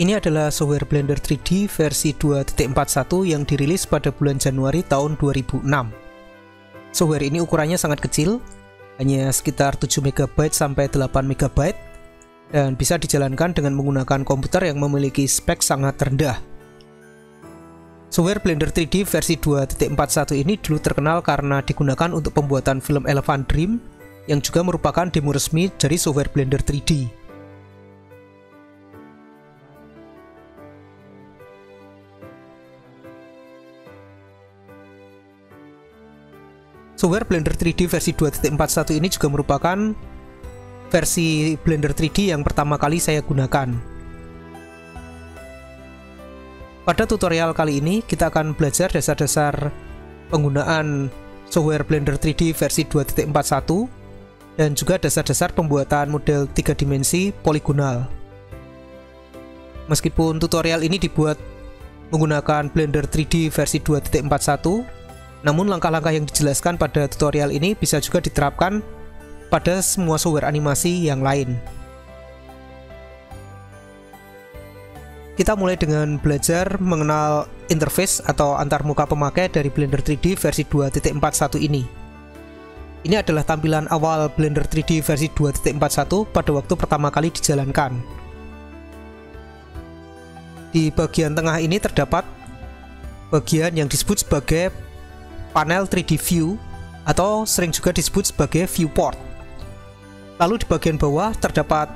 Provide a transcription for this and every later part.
Ini adalah software Blender 3D versi 2.41 yang dirilis pada bulan Januari tahun 2006. Software ini ukurannya sangat kecil, hanya sekitar 7 MB sampai 8 MB, dan bisa dijalankan dengan menggunakan komputer yang memiliki spek sangat rendah. Software Blender 3D versi 2.41 ini dulu terkenal karena digunakan untuk pembuatan film Elephant Dream, yang juga merupakan demo resmi dari software Blender 3D. Software Blender 3D versi 2.41 ini juga merupakan versi Blender 3D yang pertama kali saya gunakan. Pada tutorial kali ini kita akan belajar dasar-dasar penggunaan software Blender 3D versi 2.41 dan juga dasar-dasar pembuatan model 3 dimensi poligonal. Meskipun tutorial ini dibuat menggunakan Blender 3D versi 2.41, namun langkah-langkah yang dijelaskan pada tutorial ini bisa juga diterapkan pada semua software animasi yang lain. Kita mulai dengan belajar mengenal interface atau antarmuka pemakai dari Blender 3D versi 2.41 ini. Ini adalah tampilan awal Blender 3D versi 2.41 pada waktu pertama kali dijalankan. Di bagian tengah ini terdapat bagian yang disebut sebagai panel 3D view atau sering juga disebut sebagai viewport. Lalu di bagian bawah terdapat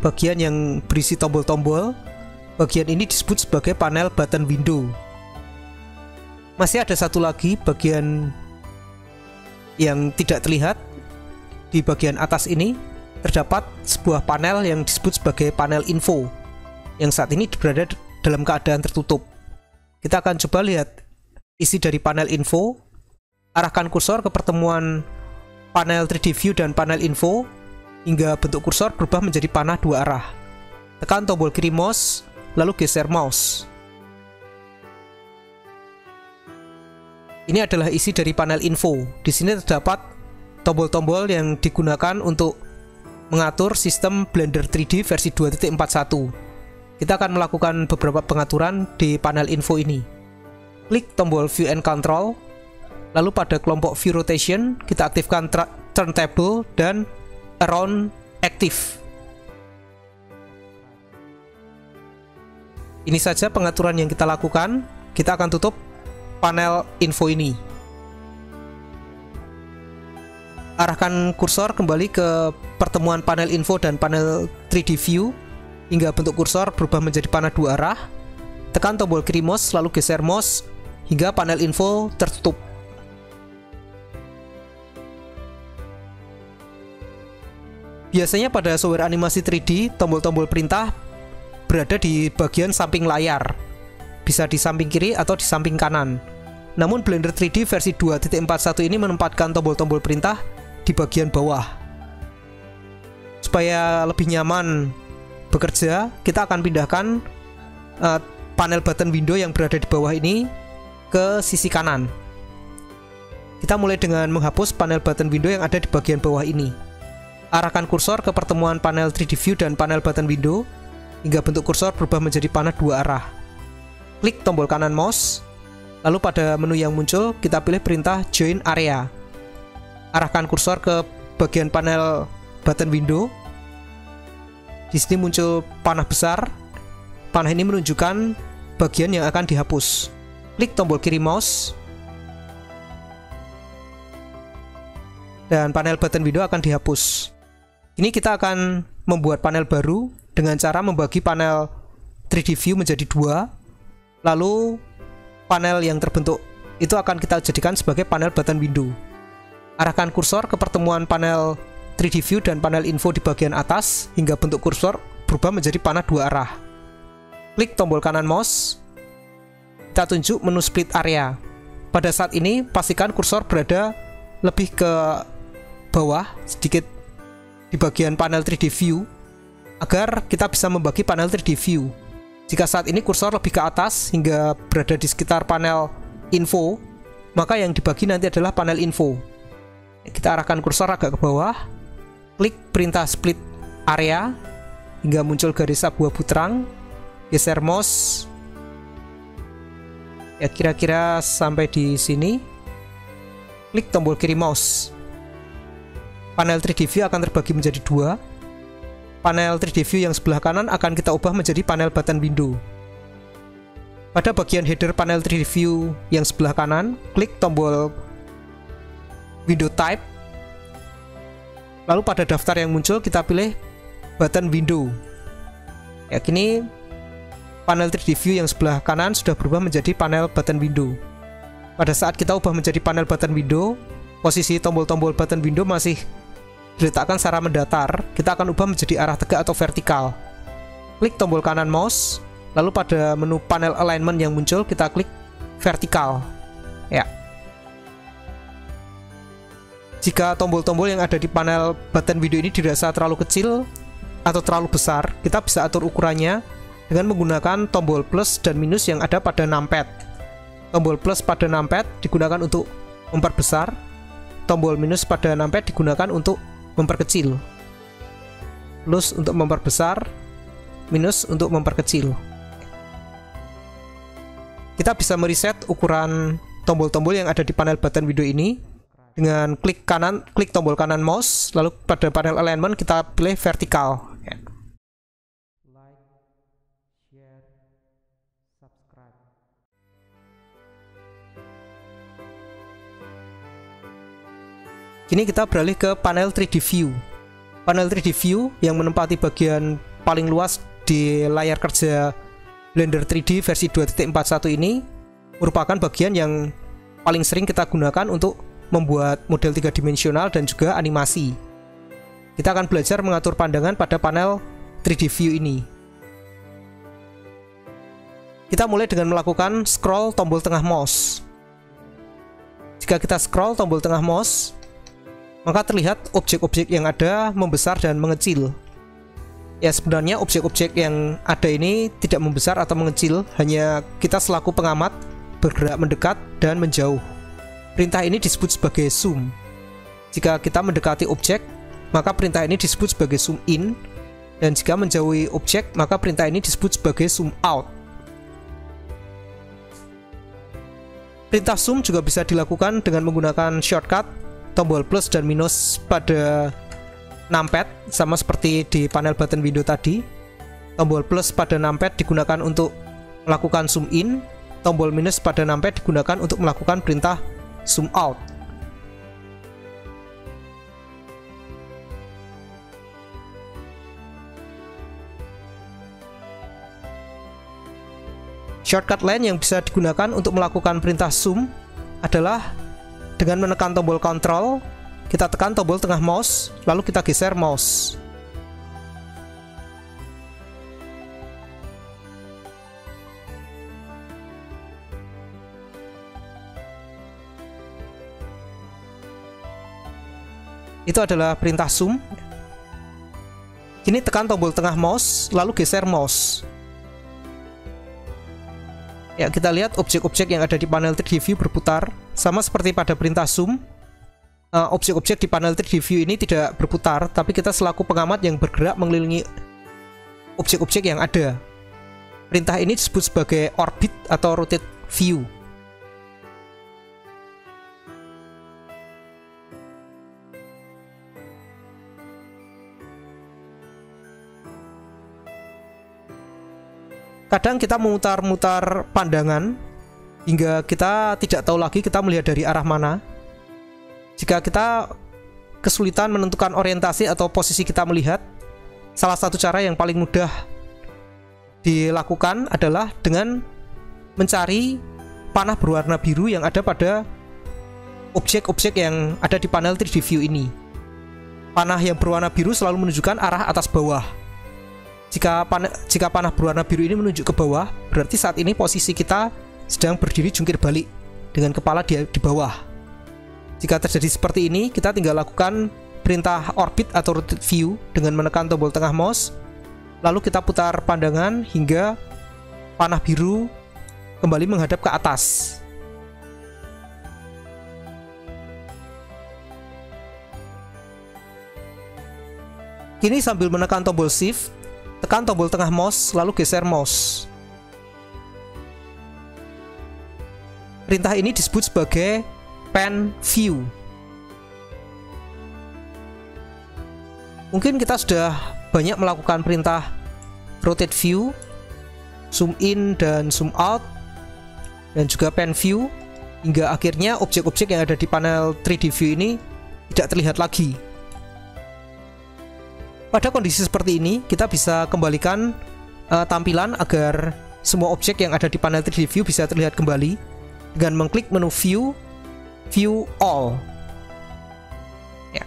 bagian yang berisi tombol-tombol. Bagian ini disebut sebagai panel button window. Masih ada satu lagi bagian yang tidak terlihat. Di bagian atas ini terdapat sebuah panel yang disebut sebagai panel info, yang saat ini berada dalam keadaan tertutup. Kita akan coba lihat isi dari panel info. Arahkan kursor ke pertemuan panel 3D view dan panel info hingga bentuk kursor berubah menjadi panah dua arah. Tekan tombol kiri mouse, lalu geser mouse. Ini adalah isi dari panel info. Di sini terdapat tombol-tombol yang digunakan untuk mengatur sistem Blender 3D versi 2.41. Kita akan melakukan beberapa pengaturan di panel info ini. Klik tombol View and Control. Lalu pada kelompok View Rotation, kita aktifkan Turntable dan Around Active. Ini saja pengaturan yang kita lakukan. Kita akan tutup panel info ini. Arahkan kursor kembali ke pertemuan panel info dan panel 3D View hingga bentuk kursor berubah menjadi panah dua arah. Tekan tombol kiri mouse, lalu geser mouse hingga panel info tertutup. Biasanya pada software animasi 3D, tombol-tombol perintah berada di bagian samping layar, bisa di samping kiri atau di samping kanan. Namun Blender 3D versi 2.41 ini menempatkan tombol-tombol perintah di bagian bawah. Supaya lebih nyaman bekerja, kita akan pindahkan panel button window yang berada di bawah ini ke sisi kanan. Kita mulai dengan menghapus panel button window yang ada di bagian bawah ini. Arahkan kursor ke pertemuan panel 3D view dan panel button window hingga bentuk kursor berubah menjadi panah dua arah. Klik tombol kanan mouse, lalu pada menu yang muncul kita pilih perintah Join Area. Arahkan kursor ke bagian panel button window. Di sini muncul panah besar. Panah ini menunjukkan bagian yang akan dihapus. Klik tombol kiri mouse, dan panel button window akan dihapus. Ini kita akan membuat panel baru dengan cara membagi panel 3D view menjadi dua. Lalu panel yang terbentuk itu akan kita jadikan sebagai panel button window. Arahkan kursor ke pertemuan panel 3D view dan panel info di bagian atas hingga bentuk kursor berubah menjadi panah dua arah. Klik tombol kanan mouse. Kita tunjuk menu split area. Pada saat ini pastikan kursor berada lebih ke bawah sedikit di bagian panel 3D view agar kita bisa membagi panel 3D view. Jika saat ini kursor lebih ke atas hingga berada di sekitar panel info, maka yang dibagi nanti adalah panel info. Kita arahkan kursor agak ke bawah, klik perintah split area hingga muncul garis abu-abu terang. geser mouse ya kira-kira sampai di sini, klik tombol kiri mouse. Panel 3D view akan terbagi menjadi dua. Panel 3D view yang sebelah kanan akan kita ubah menjadi panel button window. Pada bagian header panel 3D view yang sebelah kanan, klik tombol window type. Lalu pada daftar yang muncul kita pilih button window. Ya, kini panel 3D view yang sebelah kanan sudah berubah menjadi panel button window. Pada saat kita ubah menjadi panel button window, posisi tombol-tombol button window masih diletakkan secara mendatar. Kita akan ubah menjadi arah tegak atau vertikal. Klik tombol kanan mouse, lalu pada menu panel alignment yang muncul kita klik vertikal. Ya. Jika tombol-tombol yang ada di panel button window ini dirasa terlalu kecil atau terlalu besar, kita bisa atur ukurannya dengan menggunakan tombol plus dan minus yang ada pada numpad. Tombol plus pada numpad digunakan untuk memperbesar, tombol minus pada numpad digunakan untuk memperkecil. Plus untuk memperbesar, minus untuk memperkecil. Kita bisa mereset ukuran tombol-tombol yang ada di panel button window ini dengan klik tombol kanan mouse, lalu pada panel alignment kita pilih vertikal. Kini kita beralih ke panel 3D view. Panel 3D view yang menempati bagian paling luas di layar kerja Blender 3D versi 2.41 ini merupakan bagian yang paling sering kita gunakan untuk membuat model 3 dimensional dan juga animasi. Kita akan belajar mengatur pandangan pada panel 3D view ini. Kita mulai dengan melakukan scroll tombol tengah mouse. Jika kita scroll tombol tengah mouse, maka terlihat objek-objek yang ada membesar dan mengecil. Ya, sebenarnya objek-objek yang ada ini tidak membesar atau mengecil, hanya kita selaku pengamat bergerak mendekat dan menjauh. Perintah ini disebut sebagai zoom. Jika kita mendekati objek, maka perintah ini disebut sebagai zoom in, dan jika menjauhi objek, maka perintah ini disebut sebagai zoom out. Perintah zoom juga bisa dilakukan dengan menggunakan shortcut tombol plus dan minus pada numpad, sama seperti di panel button window tadi. Tombol plus pada numpad digunakan untuk melakukan zoom in, tombol minus pada numpad digunakan untuk melakukan perintah zoom out. Shortcut lain yang bisa digunakan untuk melakukan perintah zoom adalah dengan menekan tombol Ctrl, kita tekan tombol tengah mouse, lalu kita geser mouse. Itu adalah perintah zoom. Kini tekan tombol tengah mouse, lalu geser mouse. Ya, kita lihat objek-objek yang ada di panel 3D view berputar. Sama seperti pada perintah zoom, objek-objek di panel 3D view ini tidak berputar, tapi kita selaku pengamat yang bergerak mengelilingi objek-objek yang ada. Perintah ini disebut sebagai orbit atau rotate view. Kadang kita memutar-mutar pandangan hingga kita tidak tahu lagi kita melihat dari arah mana. Jika kita kesulitan menentukan orientasi atau posisi kita melihat, salah satu cara yang paling mudah dilakukan adalah dengan mencari panah berwarna biru yang ada pada objek-objek yang ada di panel 3D view ini. Panah yang berwarna biru selalu menunjukkan arah atas bawah. Jika panah berwarna biru ini menunjuk ke bawah, berarti saat ini posisi kita sedang berdiri jungkir balik dengan kepala di bawah. Jika terjadi seperti ini, kita tinggal lakukan perintah orbit atau rotate view dengan menekan tombol tengah mouse, lalu kita putar pandangan hingga panah biru kembali menghadap ke atas. Kini sambil menekan tombol shift, tekan tombol tengah mouse, lalu geser mouse. Perintah ini disebut sebagai pan view. Mungkin kita sudah banyak melakukan perintah rotate view, zoom in dan zoom out, dan juga pan view, hingga akhirnya objek-objek yang ada di panel 3D view ini tidak terlihat lagi. Pada kondisi seperti ini, kita bisa kembalikan tampilan agar semua objek yang ada di panel 3D view bisa terlihat kembali dengan mengklik menu view, view all. Ya.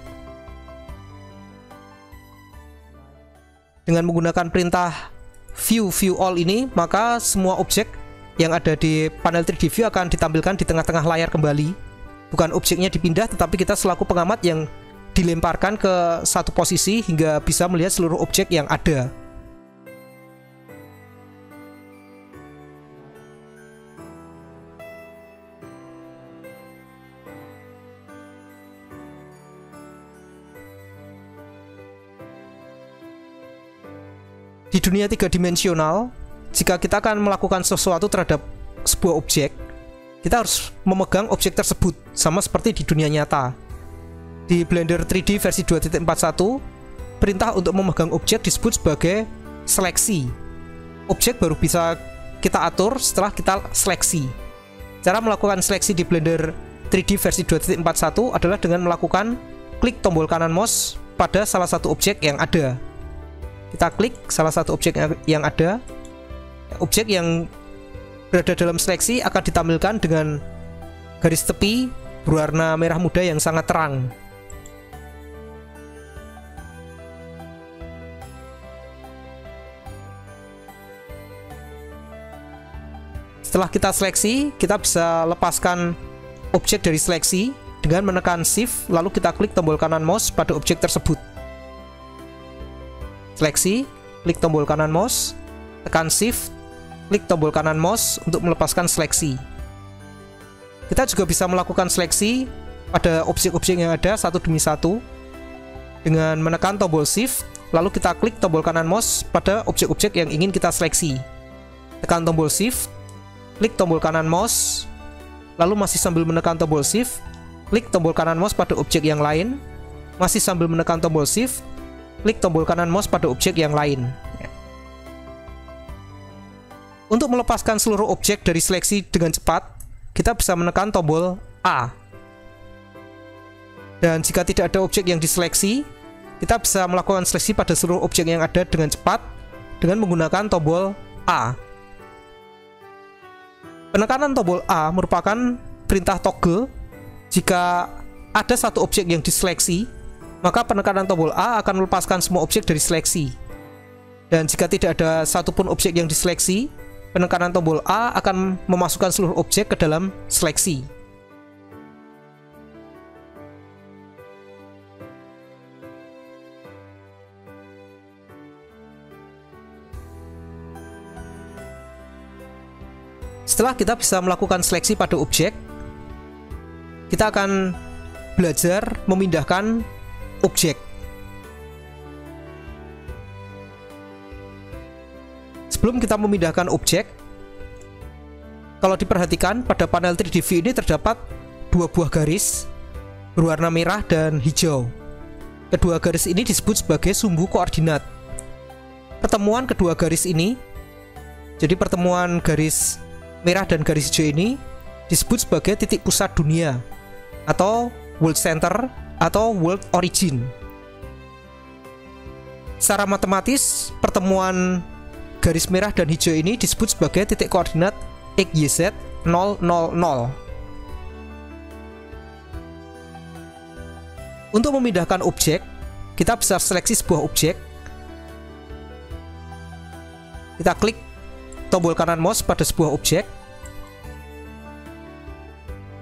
Dengan menggunakan perintah view, view all ini, maka semua objek yang ada di panel 3D view akan ditampilkan di tengah-tengah layar kembali. Bukan objeknya dipindah, tetapi kita selaku pengamat yang dilemparkan ke satu posisi hingga bisa melihat seluruh objek yang ada. Di dunia tiga dimensional, jika kita akan melakukan sesuatu terhadap sebuah objek, kita harus memegang objek tersebut, sama seperti di dunia nyata. Di Blender 3D versi 2.41, perintah untuk memegang objek disebut sebagai seleksi. Objek baru bisa kita atur setelah kita seleksi. Cara melakukan seleksi di Blender 3D versi 2.41 adalah dengan melakukan klik tombol kanan mouse pada salah satu objek yang ada. Kita klik salah satu objek yang ada. Objek yang berada dalam seleksi akan ditampilkan dengan garis tepi berwarna merah muda yang sangat terang. Setelah kita seleksi, kita bisa lepaskan objek dari seleksi dengan menekan Shift, lalu kita klik tombol kanan mouse pada objek tersebut. Seleksi, klik tombol kanan mouse, tekan Shift, klik tombol kanan mouse untuk melepaskan seleksi. Kita juga bisa melakukan seleksi pada objek-objek yang ada satu demi satu dengan menekan tombol Shift, lalu kita klik tombol kanan mouse pada objek-objek yang ingin kita seleksi. Tekan tombol Shift, klik tombol kanan mouse, lalu masih sambil menekan tombol Shift, klik tombol kanan mouse pada objek yang lain, masih sambil menekan tombol Shift, klik tombol kanan mouse pada objek yang lain. Untuk melepaskan seluruh objek dari seleksi dengan cepat, kita bisa menekan tombol A. Dan jika tidak ada objek yang diseleksi, kita bisa melakukan seleksi pada seluruh objek yang ada dengan cepat dengan menggunakan tombol A. Penekanan tombol A merupakan perintah toggle. Jika ada satu objek yang diseleksi, maka penekanan tombol A akan melepaskan semua objek dari seleksi. Dan jika tidak ada satupun objek yang diseleksi, penekanan tombol A akan memasukkan seluruh objek ke dalam seleksi. Setelah kita bisa melakukan seleksi pada objek, kita akan belajar memindahkan objek. Sebelum kita memindahkan objek, kalau diperhatikan pada panel 3D view ini terdapat dua buah garis berwarna merah dan hijau. Kedua garis ini disebut sebagai sumbu koordinat. Pertemuan kedua garis ini, jadi pertemuan garis merah dan garis hijau ini disebut sebagai titik pusat dunia atau world center atau world origin. Secara matematis, pertemuan garis merah dan hijau ini disebut sebagai titik koordinat XYZ 000. Untuk memindahkan objek, kita bisa seleksi sebuah objek. Kita klik tombol kanan mouse pada sebuah objek,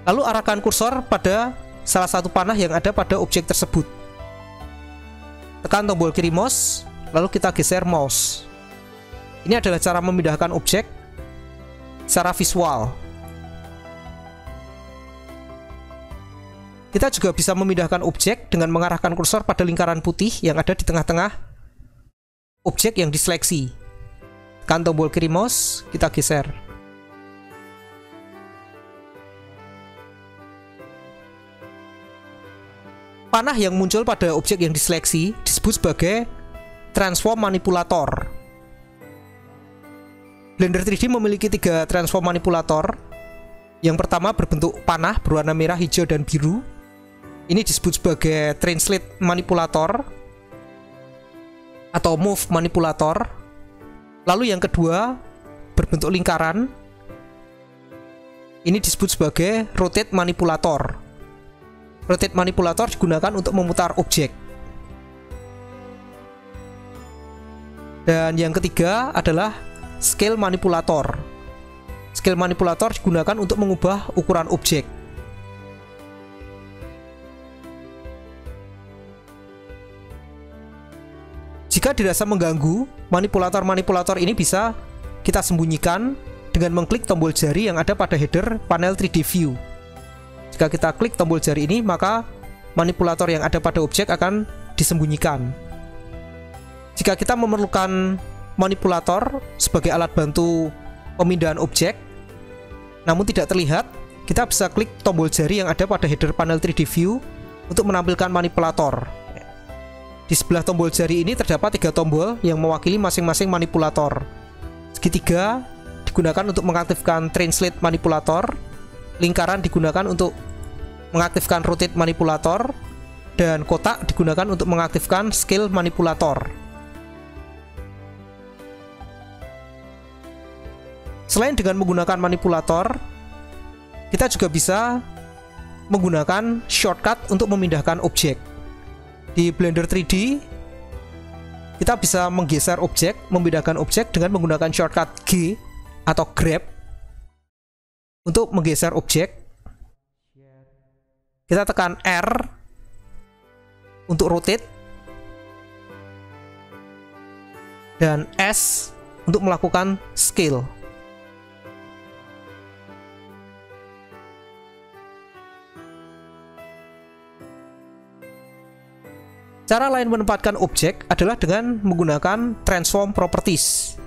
lalu arahkan kursor pada salah satu panah yang ada pada objek tersebut. Tekan tombol kiri mouse, lalu kita geser mouse. Ini adalah cara memindahkan objek secara visual. Kita juga bisa memindahkan objek dengan mengarahkan kursor pada lingkaran putih yang ada di tengah-tengah objek yang diseleksi. Tekan tombol kiri mouse, kita geser. Panah yang muncul pada objek yang diseleksi disebut sebagai transform manipulator. Blender 3D memiliki 3 transform manipulator. Yang pertama berbentuk panah berwarna merah, hijau, dan biru. Ini disebut sebagai translate manipulator atau move manipulator. Lalu yang kedua berbentuk lingkaran. Ini disebut sebagai rotate manipulator. Rotate manipulator digunakan untuk memutar objek. Dan yang ketiga adalah scale manipulator. Scale manipulator digunakan untuk mengubah ukuran objek. Jika dirasa mengganggu, manipulator-manipulator ini bisa kita sembunyikan dengan mengklik tombol jari yang ada pada header panel 3D view. Jika kita klik tombol jari ini, maka manipulator yang ada pada objek akan disembunyikan. Jika kita memerlukan manipulator sebagai alat bantu pemindahan objek, namun tidak terlihat, kita bisa klik tombol jari yang ada pada header panel 3D view untuk menampilkan manipulator. Di sebelah tombol jari ini terdapat 3 tombol yang mewakili masing-masing manipulator. Segitiga digunakan untuk mengaktifkan translate manipulator, lingkaran digunakan untuk mengaktifkan rotate manipulator, dan kotak digunakan untuk mengaktifkan scale manipulator. Selain dengan menggunakan manipulator, kita juga bisa menggunakan shortcut untuk memindahkan objek. Di Blender 3D, kita bisa menggeser objek, memindahkan objek dengan menggunakan shortcut G atau Grab. Untuk menggeser objek, kita tekan R untuk rotate dan S untuk melakukan scale. Cara lain menempatkan objek adalah dengan menggunakan transform properties.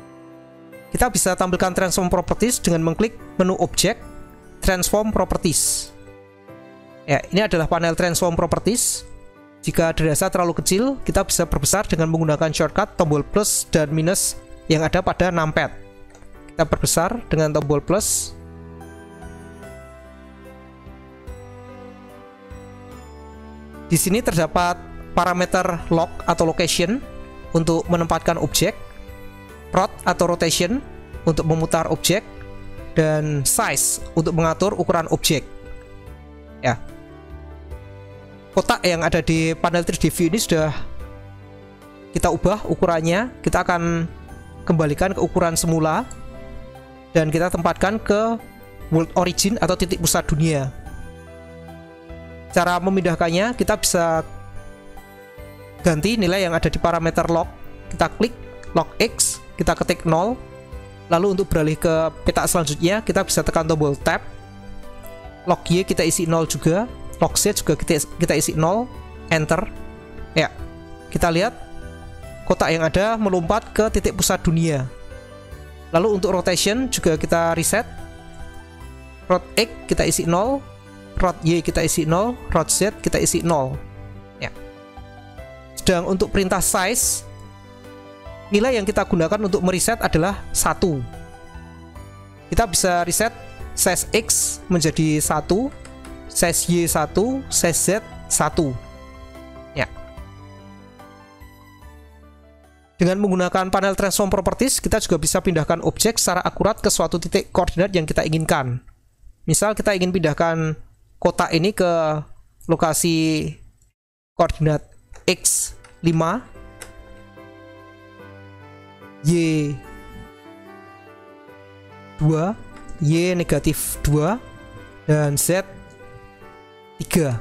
Kita bisa tampilkan transform properties dengan mengklik menu objek, transform properties. Ya, ini adalah panel transform properties. Jika dirasa terlalu kecil, kita bisa perbesar dengan menggunakan shortcut tombol plus dan minus yang ada pada numpad. Kita perbesar dengan tombol plus. Di sini terdapat parameter lock atau location untuk menempatkan objek, rot atau rotation untuk memutar objek, dan size untuk mengatur ukuran objek. Ya. Kotak yang ada di panel 3D view ini sudah kita ubah ukurannya. Kita akan kembalikan ke ukuran semula dan kita tempatkan ke world origin atau titik pusat dunia. Cara memindahkannya, kita bisa ganti nilai yang ada di parameter lock. Kita klik lock X, kita ketik 0. Lalu untuk beralih ke peta selanjutnya, kita bisa tekan tombol tab. Lock Y kita isi 0 juga, lock Z juga kita isi 0, enter. Ya, kita lihat kotak yang ada melompat ke titik pusat dunia. Lalu untuk rotation juga kita reset. Rot X kita isi 0, rot Y kita isi 0, rot Z kita isi 0. Ya. Sedang untuk perintah size, nilai yang kita gunakan untuk mereset adalah 1. Kita bisa reset size X menjadi 1, size Y 1, size Z 1. Ya. Dengan menggunakan panel transform properties, kita juga bisa pindahkan objek secara akurat ke suatu titik koordinat yang kita inginkan. Misal kita ingin pindahkan kotak ini ke lokasi koordinat X 5, Y 2, Y negatif 2, dan Z 3.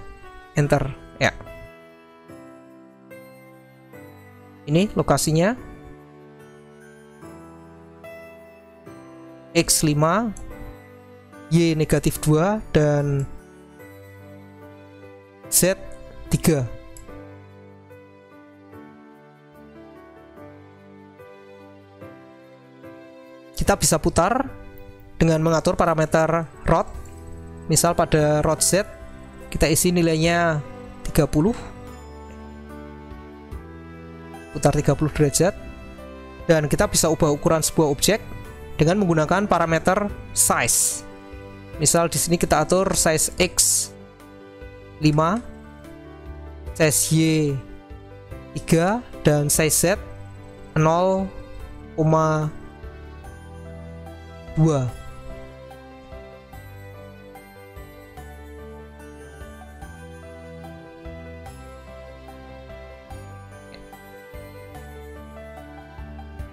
Enter. Ya. Ini lokasinya. X 5, Y negatif 2, dan Z 3. kita bisa putar dengan mengatur parameter rod. Misal pada rod Z kita isi nilainya 30, putar 30 derajat, dan kita bisa ubah ukuran sebuah objek dengan menggunakan parameter size. Misal di sini kita atur size X 5, size Y 3, dan size Z 0,2.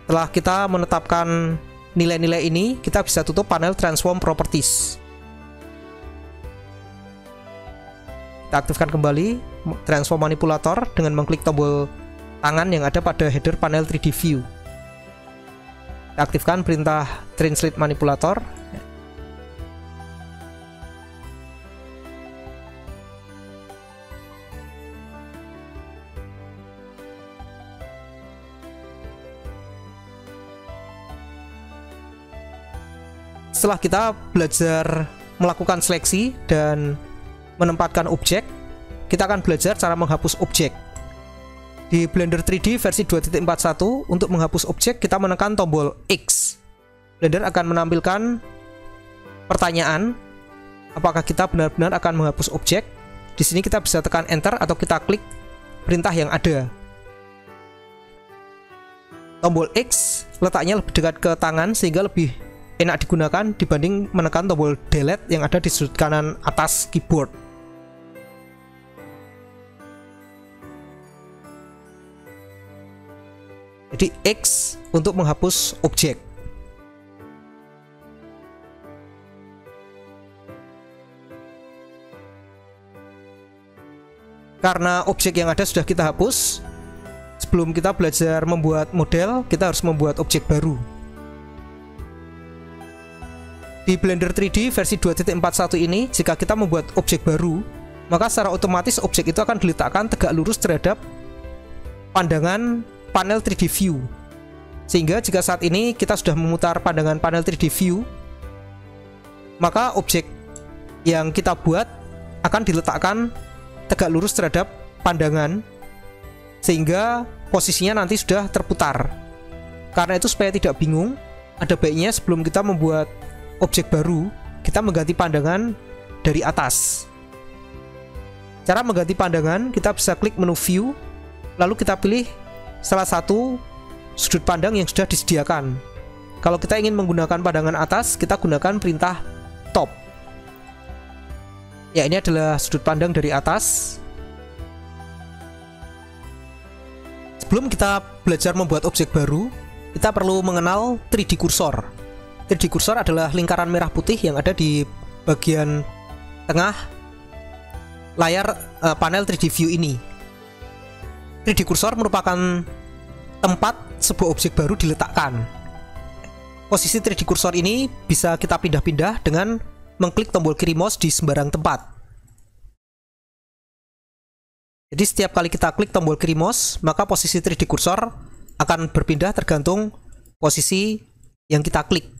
Setelah kita menetapkan nilai-nilai ini, kita bisa tutup panel Transform Properties. Kita aktifkan kembali Transform Manipulator dengan mengklik tombol tangan yang ada pada header panel 3D View. Kita aktifkan perintah Translate Manipulator. Setelah kita belajar melakukan seleksi dan menempatkan objek, kita akan belajar cara menghapus objek. Di Blender 3D versi 2.41, untuk menghapus objek kita menekan tombol X. Blender akan menampilkan pertanyaan, apakah kita benar-benar akan menghapus objek. Di sini kita bisa tekan Enter atau kita klik perintah yang ada. Tombol X letaknya lebih dekat ke tangan sehingga lebih enak digunakan dibanding menekan tombol delete yang ada di sudut kanan atas keyboard. Jadi X untuk menghapus objek. Karena objek yang ada sudah kita hapus, sebelum kita belajar membuat model, kita harus membuat objek baru. Di Blender 3D versi 2.41 ini, jika kita membuat objek baru, maka secara otomatis objek itu akan diletakkan tegak lurus terhadap pandangan panel 3D View. Sehingga jika saat ini kita sudah memutar pandangan panel 3D View, maka objek yang kita buat akan diletakkan tegak lurus terhadap pandangan, sehingga posisinya nanti sudah terputar. Karena itu supaya tidak bingung, ada baiknya sebelum kita membuat objek baru, kita mengganti pandangan dari atas. Cara mengganti pandangan, kita bisa klik menu View, lalu kita pilih salah satu sudut pandang yang sudah disediakan. Kalau kita ingin menggunakan pandangan atas, kita gunakan perintah Top. Ya, ini adalah sudut pandang dari atas. Sebelum kita belajar membuat objek baru, kita perlu mengenal 3D Cursor. 3D Cursor adalah lingkaran merah putih yang ada di bagian tengah layar panel 3D View ini. 3D Cursor merupakan tempat sebuah objek baru diletakkan. Posisi 3D Cursor ini bisa kita pindah-pindah dengan mengklik tombol kiri mouse di sembarang tempat. Jadi setiap kali kita klik tombol kiri mouse, maka posisi 3D Cursor akan berpindah tergantung posisi yang kita klik.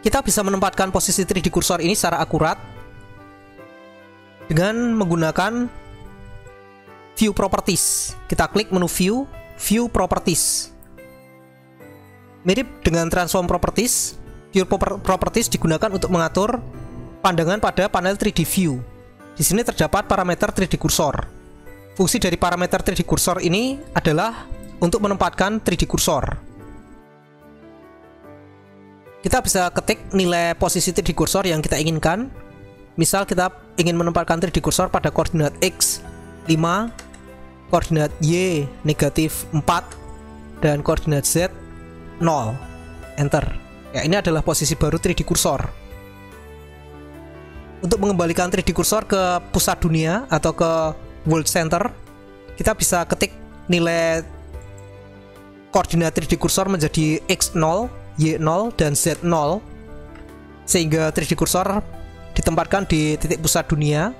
Kita bisa menempatkan posisi 3D Cursor ini secara akurat dengan menggunakan View Properties. Kita klik menu View, View Properties. Mirip dengan Transform Properties, View Properties digunakan untuk mengatur pandangan pada panel 3D View. Di sini terdapat parameter 3D Cursor. Fungsi dari parameter 3D Cursor ini adalah untuk menempatkan 3D Cursor. Kita bisa ketik nilai posisi 3D Cursor yang kita inginkan. Misal kita ingin menempatkan 3D Cursor pada koordinat X 5, koordinat Y negatif 4, dan koordinat Z 0. Enter. Ya, ini adalah posisi baru 3D Cursor. Untuk mengembalikan 3D Cursor ke pusat dunia atau ke World Center, kita bisa ketik nilai koordinat 3D Cursor menjadi X0, Y0, dan Z0, sehingga 3D Cursor ditempatkan di titik pusat dunia.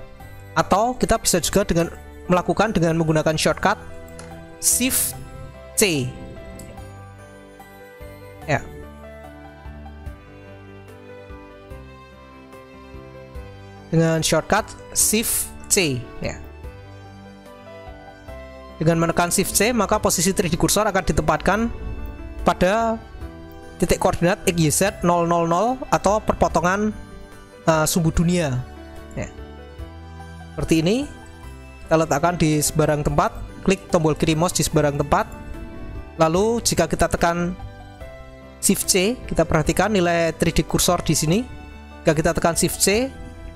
Atau kita bisa juga dengan melakukan dengan menggunakan shortcut Shift C. Ya. Dengan shortcut Shift C, ya. Dengan menekan Shift C, maka posisi 3D kursor akan ditempatkan pada titik koordinat XYZ 000 atau perpotongan sumbu dunia. Ya. Seperti ini, kita letakkan di sebarang tempat, klik tombol kiri mouse di sebarang tempat. Lalu jika kita tekan Shift C, kita perhatikan nilai 3D kursor di sini. Jika kita tekan Shift C,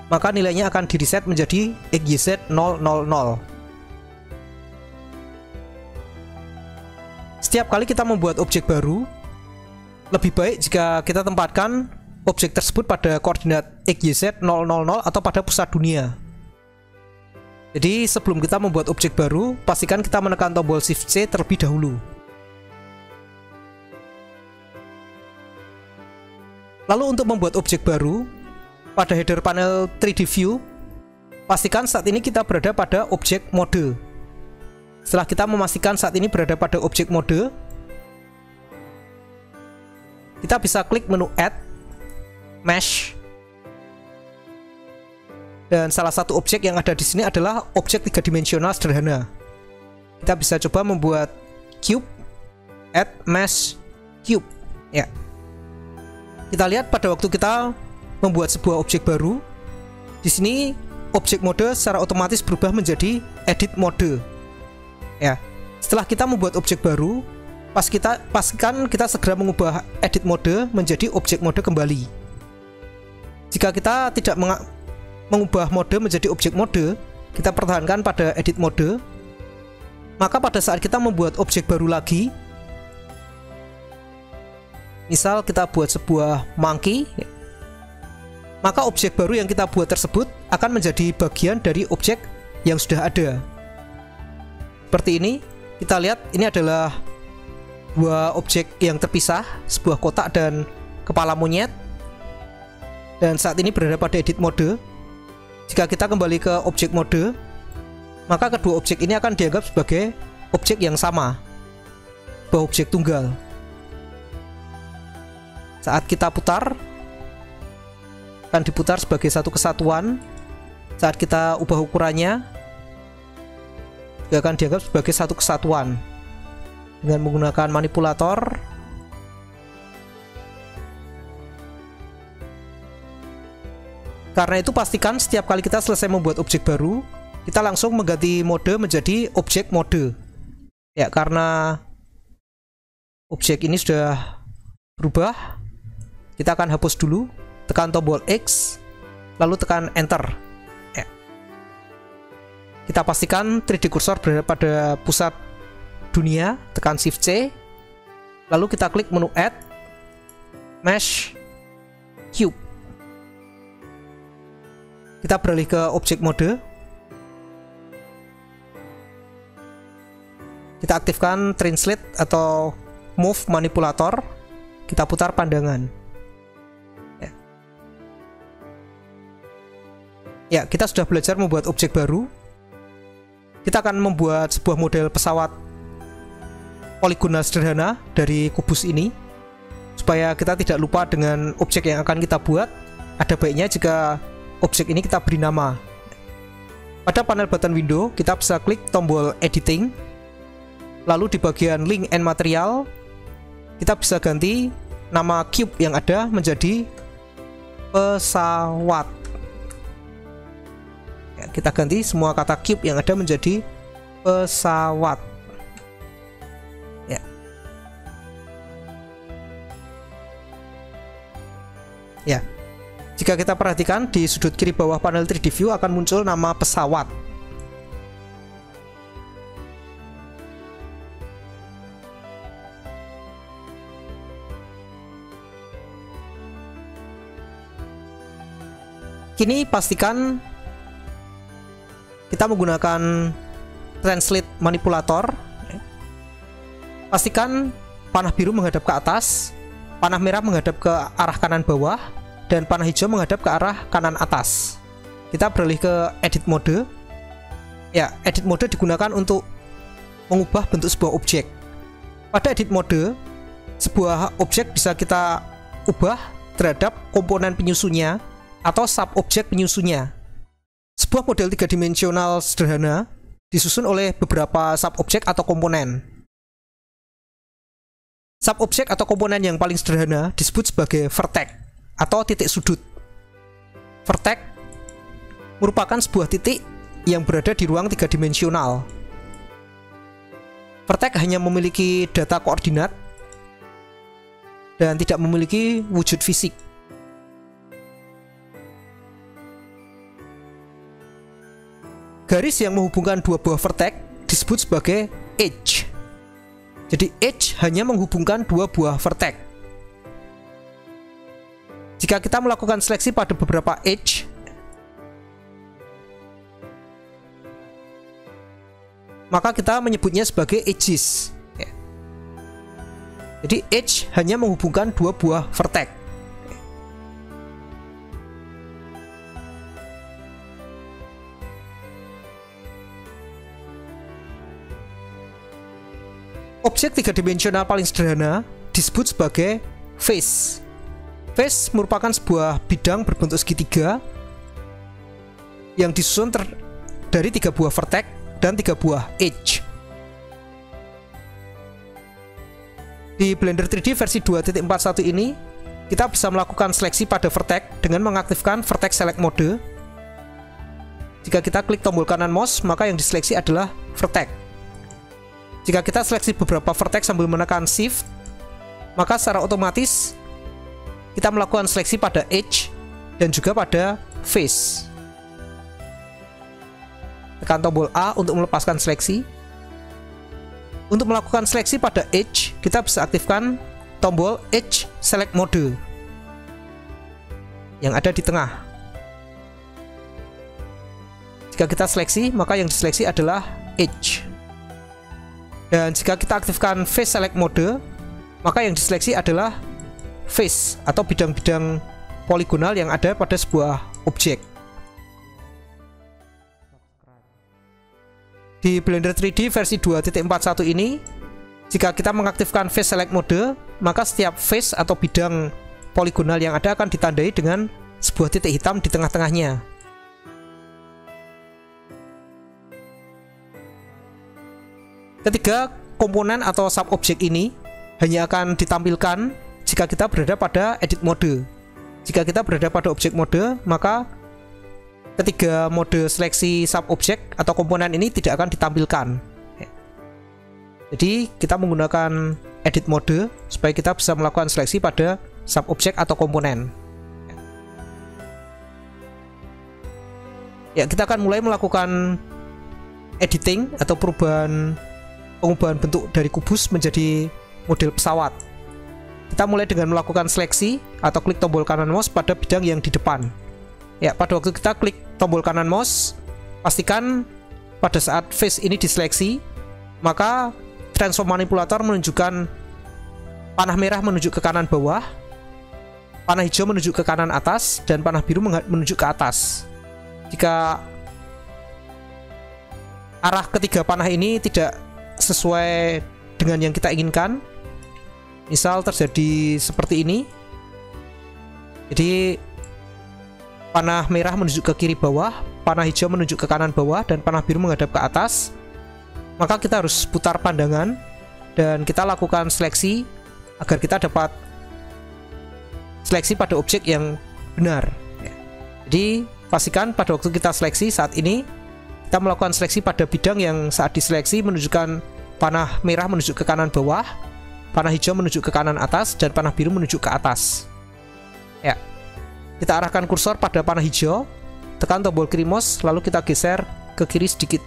maka nilainya akan di-reset menjadi XYZ 000. Setiap kali kita membuat objek baru, lebih baik jika kita tempatkan objek tersebut pada koordinat XYZ 000 atau pada pusat dunia. Jadi sebelum kita membuat objek baru, pastikan kita menekan tombol Shift C terlebih dahulu. Lalu untuk membuat objek baru, pada header panel 3D View, pastikan saat ini kita berada pada objek mode. Setelah kita memastikan saat ini berada pada objek mode, kita bisa klik menu Add, Mesh, dan salah satu objek yang ada di sini adalah objek 3-dimensional sederhana. Kita bisa coba membuat cube, Add Mesh Cube. Ya. Kita lihat pada waktu kita membuat sebuah objek baru, di sini objek mode secara otomatis berubah menjadi edit mode. Ya, setelah kita membuat objek baru, pastikan kita segera mengubah edit mode menjadi objek mode kembali. Jika kita tidak mengubah mode menjadi objek mode, kita pertahankan pada edit mode, maka pada saat kita membuat objek baru lagi, misal kita buat sebuah monkey, maka objek baru yang kita buat tersebut akan menjadi bagian dari objek yang sudah ada. Seperti ini, kita lihat ini adalah dua objek yang terpisah, sebuah kotak dan kepala monyet. Dan saat ini berada pada edit mode. Jika kita kembali ke objek mode, maka kedua objek ini akan dianggap sebagai objek yang sama, sebuah objek tunggal. Saat kita putar, akan diputar sebagai satu kesatuan. Saat kita ubah ukurannya, akan dianggap sebagai satu kesatuan. Dengan menggunakan manipulator, karena itu pastikan setiap kali kita selesai membuat objek baru, kita langsung mengganti mode menjadi objek mode. Ya, karena objek ini sudah berubah, kita akan hapus dulu. Tekan tombol X, lalu tekan Enter. Ya. Kita pastikan 3D kursor berada pada pusat dunia, tekan Shift C, lalu kita klik menu Add, Mesh, Cube. Kita beralih ke objek mode. Kita aktifkan Translate atau Move Manipulator. Kita putar pandangan. Ya, kita sudah belajar membuat objek baru. Kita akan membuat sebuah model pesawat poligonal sederhana dari kubus ini. Supaya kita tidak lupa dengan objek yang akan kita buat, ada baiknya jika objek ini kita beri nama. Pada panel button window, kita bisa klik tombol Editing. Lalu di bagian Link and Material, kita bisa ganti nama cube yang ada menjadi pesawat. Ya, kita ganti semua kata cube yang ada menjadi pesawat. Ya. Ya. Jika kita perhatikan di sudut kiri bawah panel 3D View akan muncul nama pesawat. Kini pastikan kita menggunakan Translate Manipulator. Pastikan panah biru menghadap ke atas, panah merah menghadap ke arah kanan bawah, dan panah hijau menghadap ke arah kanan atas. Kita beralih ke Edit Mode. Ya, edit mode digunakan untuk mengubah bentuk sebuah objek. Pada edit mode, sebuah objek bisa kita ubah terhadap komponen penyusunnya atau sub-objek penyusunnya. Sebuah model tiga-dimensional sederhana disusun oleh beberapa sub-objek atau komponen. Sub-objek atau komponen yang paling sederhana disebut sebagai vertex atau titik sudut. Vertex merupakan sebuah titik yang berada di ruang tiga-dimensional. Vertex hanya memiliki data koordinat dan tidak memiliki wujud fisik. Garis yang menghubungkan dua buah vertex disebut sebagai edge. Jadi edge hanya menghubungkan dua buah vertex. Jika kita melakukan seleksi pada beberapa edge, maka kita menyebutnya sebagai edges. Jadi edge hanya menghubungkan dua buah vertex. Objek tiga-dimensional paling sederhana disebut sebagai face. Face merupakan sebuah bidang berbentuk segitiga yang disusun dari tiga buah vertex dan tiga buah edge. Di Blender 3D versi 2.41 ini, kita bisa melakukan seleksi pada vertex dengan mengaktifkan vertex select mode. Jika kita klik tombol kanan mouse, maka yang diseleksi adalah vertex. Jika kita seleksi beberapa vertex sambil menekan shift, maka secara otomatis kita melakukan seleksi pada edge dan juga pada face. Tekan tombol A untuk melepaskan seleksi. Untuk melakukan seleksi pada edge, kita bisa aktifkan tombol edge select mode yang ada di tengah. Jika kita seleksi, maka yang diseleksi adalah edge. Dan jika kita aktifkan face select mode, maka yang diseleksi adalah face atau bidang-bidang poligonal yang ada pada sebuah objek. Di Blender 3D versi 2.41 ini, jika kita mengaktifkan face select mode, maka setiap face atau bidang poligonal yang ada akan ditandai dengan sebuah titik hitam di tengah-tengahnya. Ketiga komponen atau sub-objek ini hanya akan ditampilkan jika kita berada pada edit mode. Jika kita berada pada objek mode, maka ketiga mode seleksi sub-objek atau komponen ini tidak akan ditampilkan. Jadi kita menggunakan edit mode supaya kita bisa melakukan seleksi pada sub-objek atau komponen. Ya, kita akan mulai melakukan editing atau pengubahan bentuk dari kubus menjadi model pesawat. Kita mulai dengan melakukan seleksi atau klik tombol kanan mouse pada bidang yang di depan. Ya, pada waktu kita klik tombol kanan mouse, pastikan pada saat face ini diseleksi, maka transform manipulator menunjukkan panah merah menunjuk ke kanan bawah, panah hijau menunjuk ke kanan atas, dan panah biru menunjuk ke atas. Jika arah ketiga panah ini tidak sesuai dengan yang kita inginkan, misal terjadi seperti ini, jadi panah merah menunjuk ke kiri bawah, panah hijau menunjuk ke kanan bawah, dan panah biru menghadap ke atas, maka kita harus putar pandangan dan kita lakukan seleksi agar kita dapat seleksi pada objek yang benar. Jadi pastikan pada waktu kita seleksi saat ini, kita melakukan seleksi pada bidang yang saat diseleksi menunjukkan panah merah menunjuk ke kanan bawah, panah hijau menunjuk ke kanan atas, dan panah biru menunjuk ke atas. Ya, kita arahkan kursor pada panah hijau, tekan tombol kiri mouse, lalu kita geser ke kiri sedikit.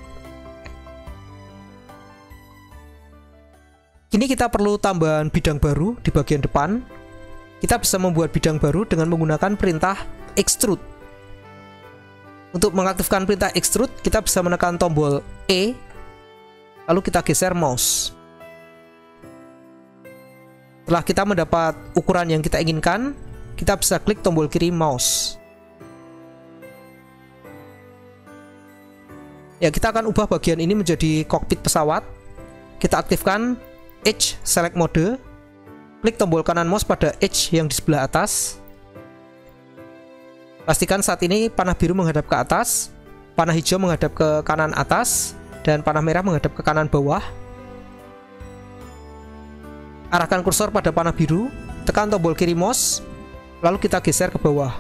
Kini kita perlu tambahan bidang baru di bagian depan. Kita bisa membuat bidang baru dengan menggunakan perintah extrude. Untuk mengaktifkan perintah extrude, kita bisa menekan tombol E, lalu kita geser mouse. Setelah kita mendapat ukuran yang kita inginkan, kita bisa klik tombol kiri mouse. Ya, kita akan ubah bagian ini menjadi kokpit pesawat. Kita aktifkan Edge Select Mode. Klik tombol kanan mouse pada edge yang di sebelah atas. Pastikan saat ini panah biru menghadap ke atas, panah hijau menghadap ke kanan atas, dan panah merah menghadap ke kanan bawah. Arahkan kursor pada panah biru, tekan tombol kiri mouse, lalu kita geser ke bawah.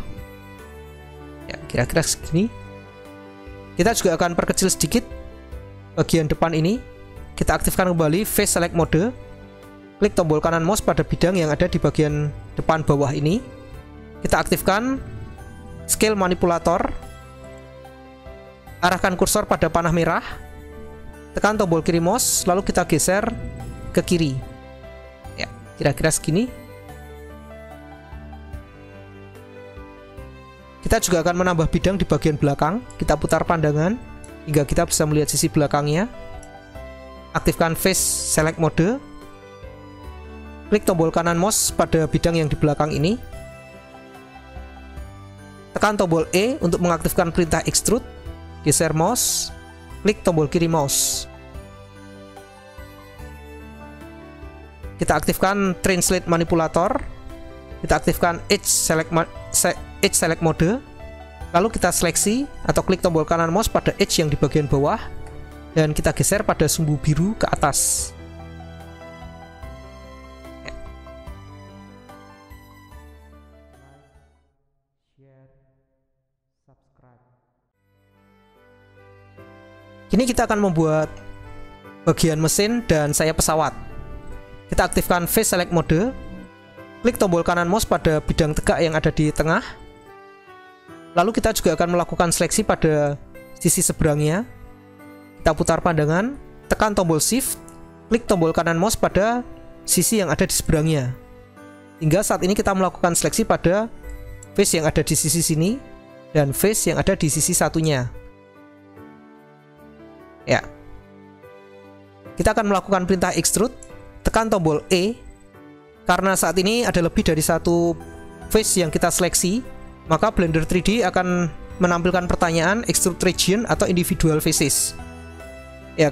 Ya, kira-kira segini. Kita juga akan perkecil sedikit bagian depan ini. Kita aktifkan kembali Face Select Mode. Klik tombol kanan mouse pada bidang yang ada di bagian depan bawah ini. Kita aktifkan Scale Manipulator. Arahkan kursor pada panah merah. Tekan tombol kiri mouse, lalu kita geser ke kiri. Ya, kira-kira segini. Kita juga akan menambah bidang di bagian belakang. Kita putar pandangan hingga kita bisa melihat sisi belakangnya. Aktifkan Face Select Mode. Klik tombol kanan mouse pada bidang yang di belakang ini. Tekan tombol E untuk mengaktifkan perintah Extrude. Geser mouse. Klik tombol kiri mouse. Kita aktifkan Translate Manipulator. Kita aktifkan Edge Select Mode. Lalu kita seleksi atau klik tombol kanan mouse pada edge yang di bagian bawah. Dan kita geser pada sumbu biru ke atas. Kini kita akan membuat bagian mesin dan sayap pesawat. Kita aktifkan Face Select Mode. Klik tombol kanan mouse pada bidang tegak yang ada di tengah. Lalu kita juga akan melakukan seleksi pada sisi seberangnya. Kita putar pandangan, tekan tombol Shift, klik tombol kanan mouse pada sisi yang ada di seberangnya. Hingga saat ini kita melakukan seleksi pada face yang ada di sisi sini dan face yang ada di sisi satunya. Ya. Kita akan melakukan perintah Extrude, tekan tombol E. Karena saat ini ada lebih dari satu face yang kita seleksi, maka Blender 3D akan menampilkan pertanyaan Extrude Region atau Individual Faces. Ya,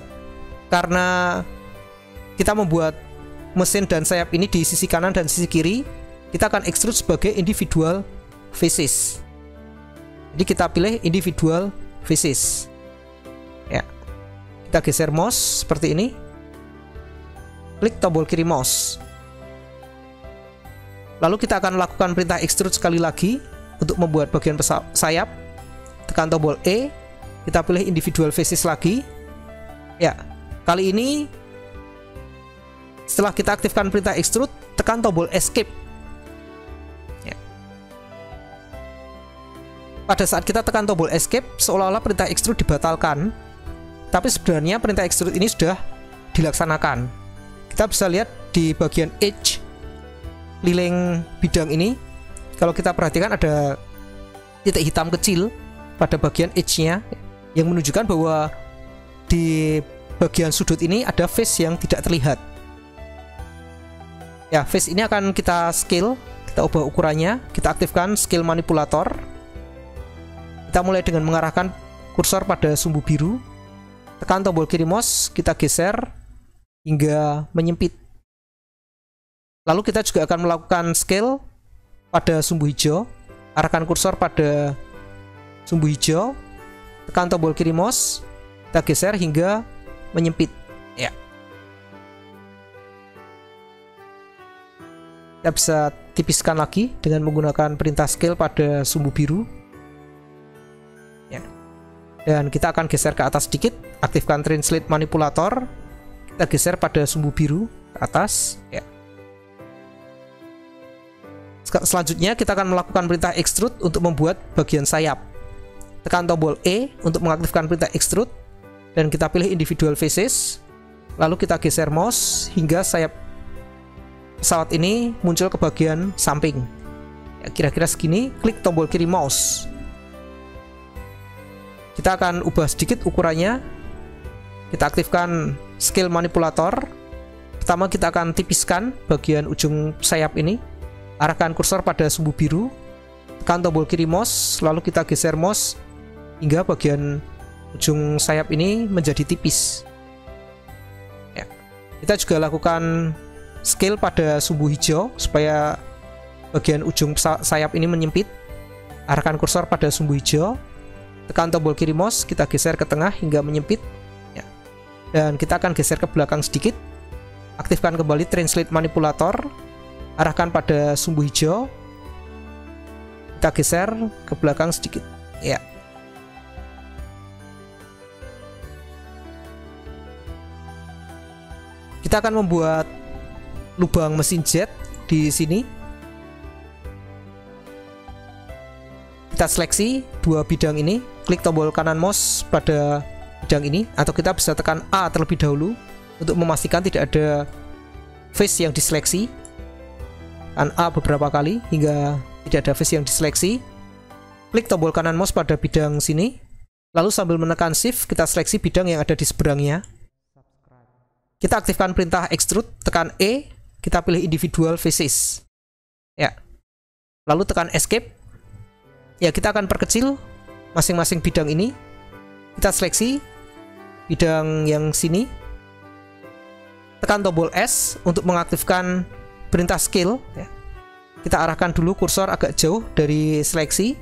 karena kita membuat mesin dan sayap ini di sisi kanan dan sisi kiri, kita akan extrude sebagai individual faces. Jadi kita pilih individual faces. Ya, kita geser mouse seperti ini. Klik tombol kiri mouse. Lalu kita akan melakukan perintah extrude sekali lagi untuk membuat bagian sayap. Tekan tombol E, kita pilih individual faces lagi. Ya, kali ini setelah kita aktifkan perintah extrude, tekan tombol escape. Ya. Pada saat kita tekan tombol escape, seolah-olah perintah extrude dibatalkan. Tapi sebenarnya perintah extrude ini sudah dilaksanakan. Kita bisa lihat di bagian edge lilin bidang ini. Kalau kita perhatikan ada titik hitam kecil pada bagian edge-nya yang menunjukkan bahwa di bagian sudut ini ada face yang tidak terlihat. Ya, face ini akan kita scale, kita ubah ukurannya, kita aktifkan Scale Manipulator. Kita mulai dengan mengarahkan kursor pada sumbu biru. Tekan tombol kiri mouse, kita geser hingga menyempit. Lalu kita juga akan melakukan scale pada sumbu hijau. Arahkan kursor pada sumbu hijau, tekan tombol kiri mouse, kita geser hingga menyempit. Ya. Kita bisa tipiskan lagi dengan menggunakan perintah scale pada sumbu biru. Ya. Dan kita akan geser ke atas sedikit, aktifkan Translate Manipulator. Kita geser pada sumbu biru ke atas. Ya. Selanjutnya kita akan melakukan perintah extrude untuk membuat bagian sayap. Tekan tombol E untuk mengaktifkan perintah extrude dan kita pilih individual faces. Lalu kita geser mouse hingga sayap pesawat ini muncul ke bagian samping. Ya, kira-kira segini. Klik tombol kiri mouse. Kita akan ubah sedikit ukurannya. Kita aktifkan Scale Manipulator. Pertama kita akan tipiskan bagian ujung sayap ini. Arahkan kursor pada sumbu biru, tekan tombol kiri mouse, lalu kita geser mouse hingga bagian ujung sayap ini menjadi tipis. Ya. Kita juga lakukan scale pada sumbu hijau supaya bagian ujung sayap ini menyempit. Arahkan kursor pada sumbu hijau, tekan tombol kiri mouse, kita geser ke tengah hingga menyempit. Ya. Dan kita akan geser ke belakang sedikit. Aktifkan kembali translate manipulator, arahkan pada sumbu hijau, kita geser ke belakang sedikit. Ya. Kita akan membuat lubang mesin jet di sini. Kita seleksi dua bidang ini, klik tombol kanan mouse pada bidang ini, atau kita bisa tekan A terlebih dahulu untuk memastikan tidak ada face yang diseleksi. Tekan A beberapa kali hingga tidak ada face yang diseleksi. Klik tombol kanan mouse pada bidang sini, lalu sambil menekan shift kita seleksi bidang yang ada di seberangnya. Kita aktifkan perintah extrude, tekan E, kita pilih individual faces. Ya. Lalu tekan escape. Ya, kita akan perkecil masing-masing bidang ini. Kita seleksi bidang yang sini. Tekan tombol S untuk mengaktifkan perintah scale. Ya. Kita arahkan dulu kursor agak jauh dari seleksi,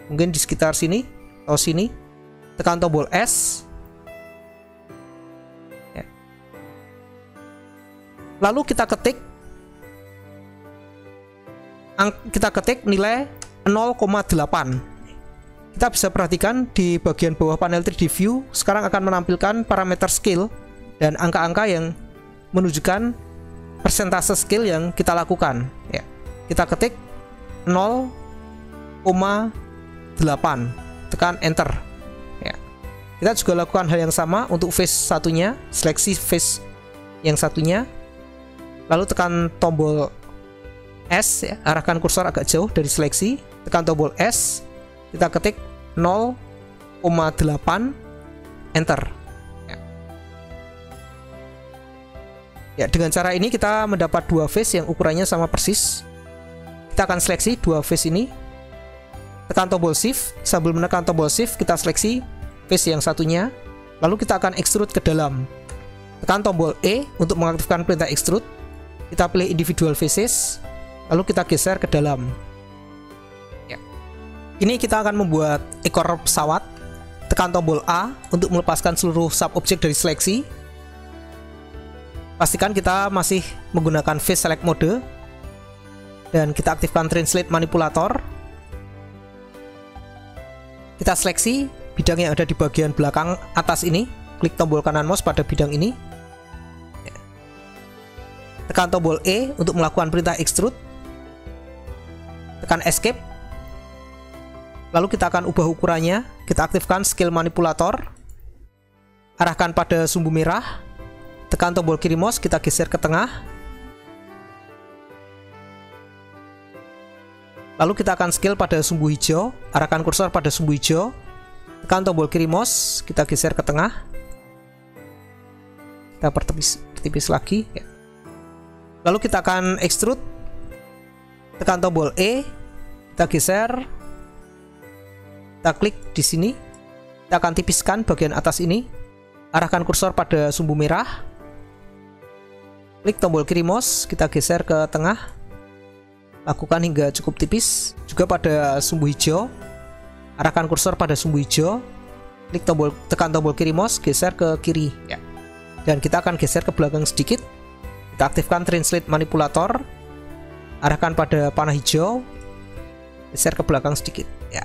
mungkin di sekitar sini atau sini. Tekan tombol S. Ya. Lalu kita ketik nilai 0,8. Kita bisa perhatikan di bagian bawah panel 3D view sekarang akan menampilkan parameter scale dan angka-angka yang menunjukkan persentase scale yang kita lakukan. Ya. Kita ketik 0,8, tekan enter. Ya. Kita juga lakukan hal yang sama untuk face satunya, seleksi face yang satunya, lalu tekan tombol S, ya, arahkan kursor agak jauh dari seleksi, tekan tombol S, kita ketik 0,8, enter. Ya, dengan cara ini kita mendapat dua face yang ukurannya sama persis. Kita akan seleksi dua face ini, tekan tombol shift, sambil menekan tombol shift kita seleksi face yang satunya, lalu kita akan extrude ke dalam. Tekan tombol E untuk mengaktifkan perintah extrude, kita pilih individual faces, lalu kita geser ke dalam. Ya. Ini kita akan membuat ekor pesawat. Tekan tombol A untuk melepaskan seluruh subobjek dari seleksi. Pastikan kita masih menggunakan face select mode dan kita aktifkan translate manipulator. Kita seleksi bidang yang ada di bagian belakang atas ini, klik tombol kanan mouse pada bidang ini. Tekan tombol E untuk melakukan perintah extrude. Tekan escape. Lalu kita akan ubah ukurannya. Kita aktifkan scale manipulator. Arahkan pada sumbu merah. Tekan tombol kiri mouse, kita geser ke tengah. Lalu kita akan scale pada sumbu hijau. Arahkan kursor pada sumbu hijau. Tekan tombol kiri mouse, kita geser ke tengah. Kita pertipis lagi. Ya. Lalu kita akan extrude. Tekan tombol E, kita geser. Kita klik di sini. Kita akan tipiskan bagian atas ini. Arahkan kursor pada sumbu merah. Klik tombol kiri mouse, kita geser ke tengah. Lakukan hingga cukup tipis. Juga pada sumbu hijau. Arahkan kursor pada sumbu hijau. Tekan tombol kiri mouse, geser ke kiri. Ya. Dan kita akan geser ke belakang sedikit. Kita aktifkan translate manipulator. Arahkan pada panah hijau. Geser ke belakang sedikit. Ya.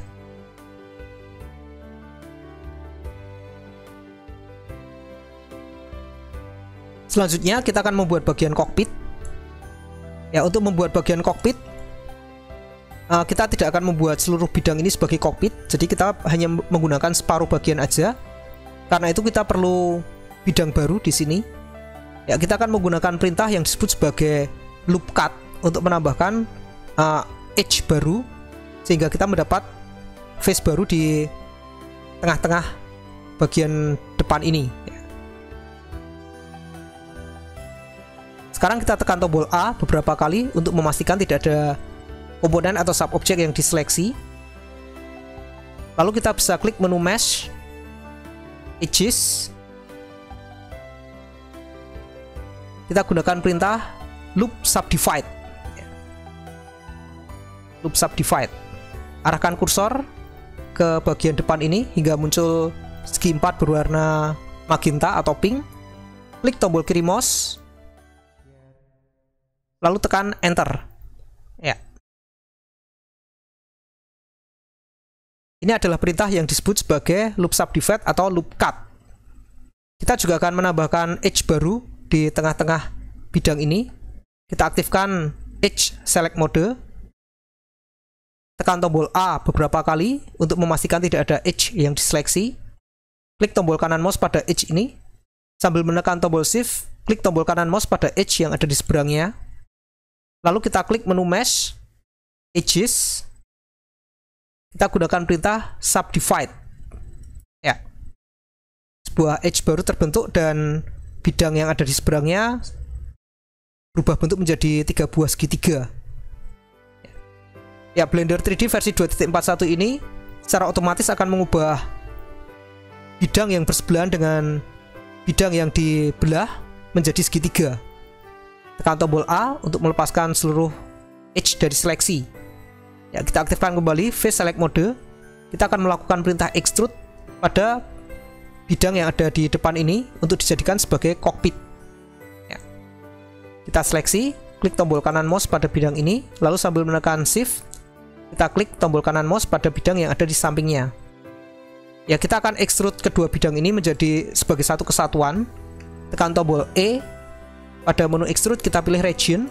Selanjutnya kita akan membuat bagian kokpit. Ya, untuk membuat bagian kokpit kita tidak akan membuat seluruh bidang ini sebagai kokpit. Jadi kita hanya menggunakan separuh bagian aja. Karena itu kita perlu bidang baru di sini. Ya, kita akan menggunakan perintah yang disebut sebagai loop cut untuk menambahkan edge baru sehingga kita mendapat face baru di tengah-tengah bagian depan ini. Sekarang kita tekan tombol A beberapa kali untuk memastikan tidak ada komponen atau subobjek yang diseleksi. Lalu kita bisa klik menu mesh. edges, kita gunakan perintah loop subdivide. Loop subdivide. Arahkan kursor ke bagian depan ini hingga muncul segi 4 berwarna magenta atau pink. Klik tombol kiri mouse, lalu tekan enter. Ya. Ini adalah perintah yang disebut sebagai loop subdivide atau loop cut. Kita juga akan menambahkan edge baru di tengah-tengah bidang ini. Kita aktifkan edge select mode. Tekan tombol A beberapa kali untuk memastikan tidak ada edge yang diseleksi. Klik tombol kanan mouse pada edge ini. Sambil menekan tombol shift, klik tombol kanan mouse pada edge yang ada di seberangnya. Lalu kita klik menu mesh, edges. Kita gunakan perintah subdivide. Ya. Sebuah edge baru terbentuk dan bidang yang ada di seberangnya berubah bentuk menjadi 3 buah segitiga. Ya, Blender 3D versi 2.41 ini secara otomatis akan mengubah bidang yang bersebelahan dengan bidang yang dibelah menjadi segitiga. Tekan tombol A untuk melepaskan seluruh edge dari seleksi. Ya, kita aktifkan kembali face select mode. Kita akan melakukan perintah extrude pada bidang yang ada di depan ini untuk dijadikan sebagai cockpit. Ya. Kita seleksi, klik tombol kanan mouse pada bidang ini, lalu sambil menekan shift, kita klik tombol kanan mouse pada bidang yang ada di sampingnya. Ya, kita akan extrude kedua bidang ini menjadi sebagai satu kesatuan. Tekan tombol E. Pada menu extrude kita pilih region.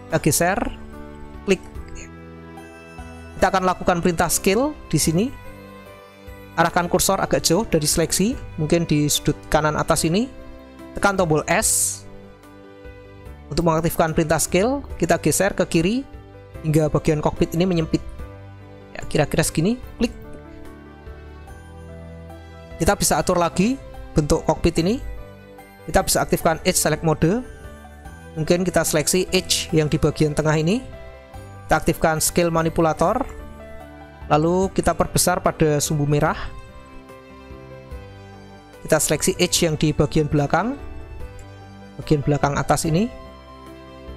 Kita geser, klik. Kita akan lakukan perintah scale di sini. Arahkan kursor agak jauh dari seleksi, mungkin di sudut kanan atas ini. Tekan tombol S. Untuk mengaktifkan perintah scale, kita geser ke kiri hingga bagian kokpit ini menyempit. Ya, kira-kira segini, klik. Kita bisa atur lagi bentuk kokpit ini. Kita bisa aktifkan edge select mode. Mungkin kita seleksi edge yang di bagian tengah ini. Kita aktifkan scale manipulator. Lalu kita perbesar pada sumbu merah. Kita seleksi edge yang di bagian belakang atas ini.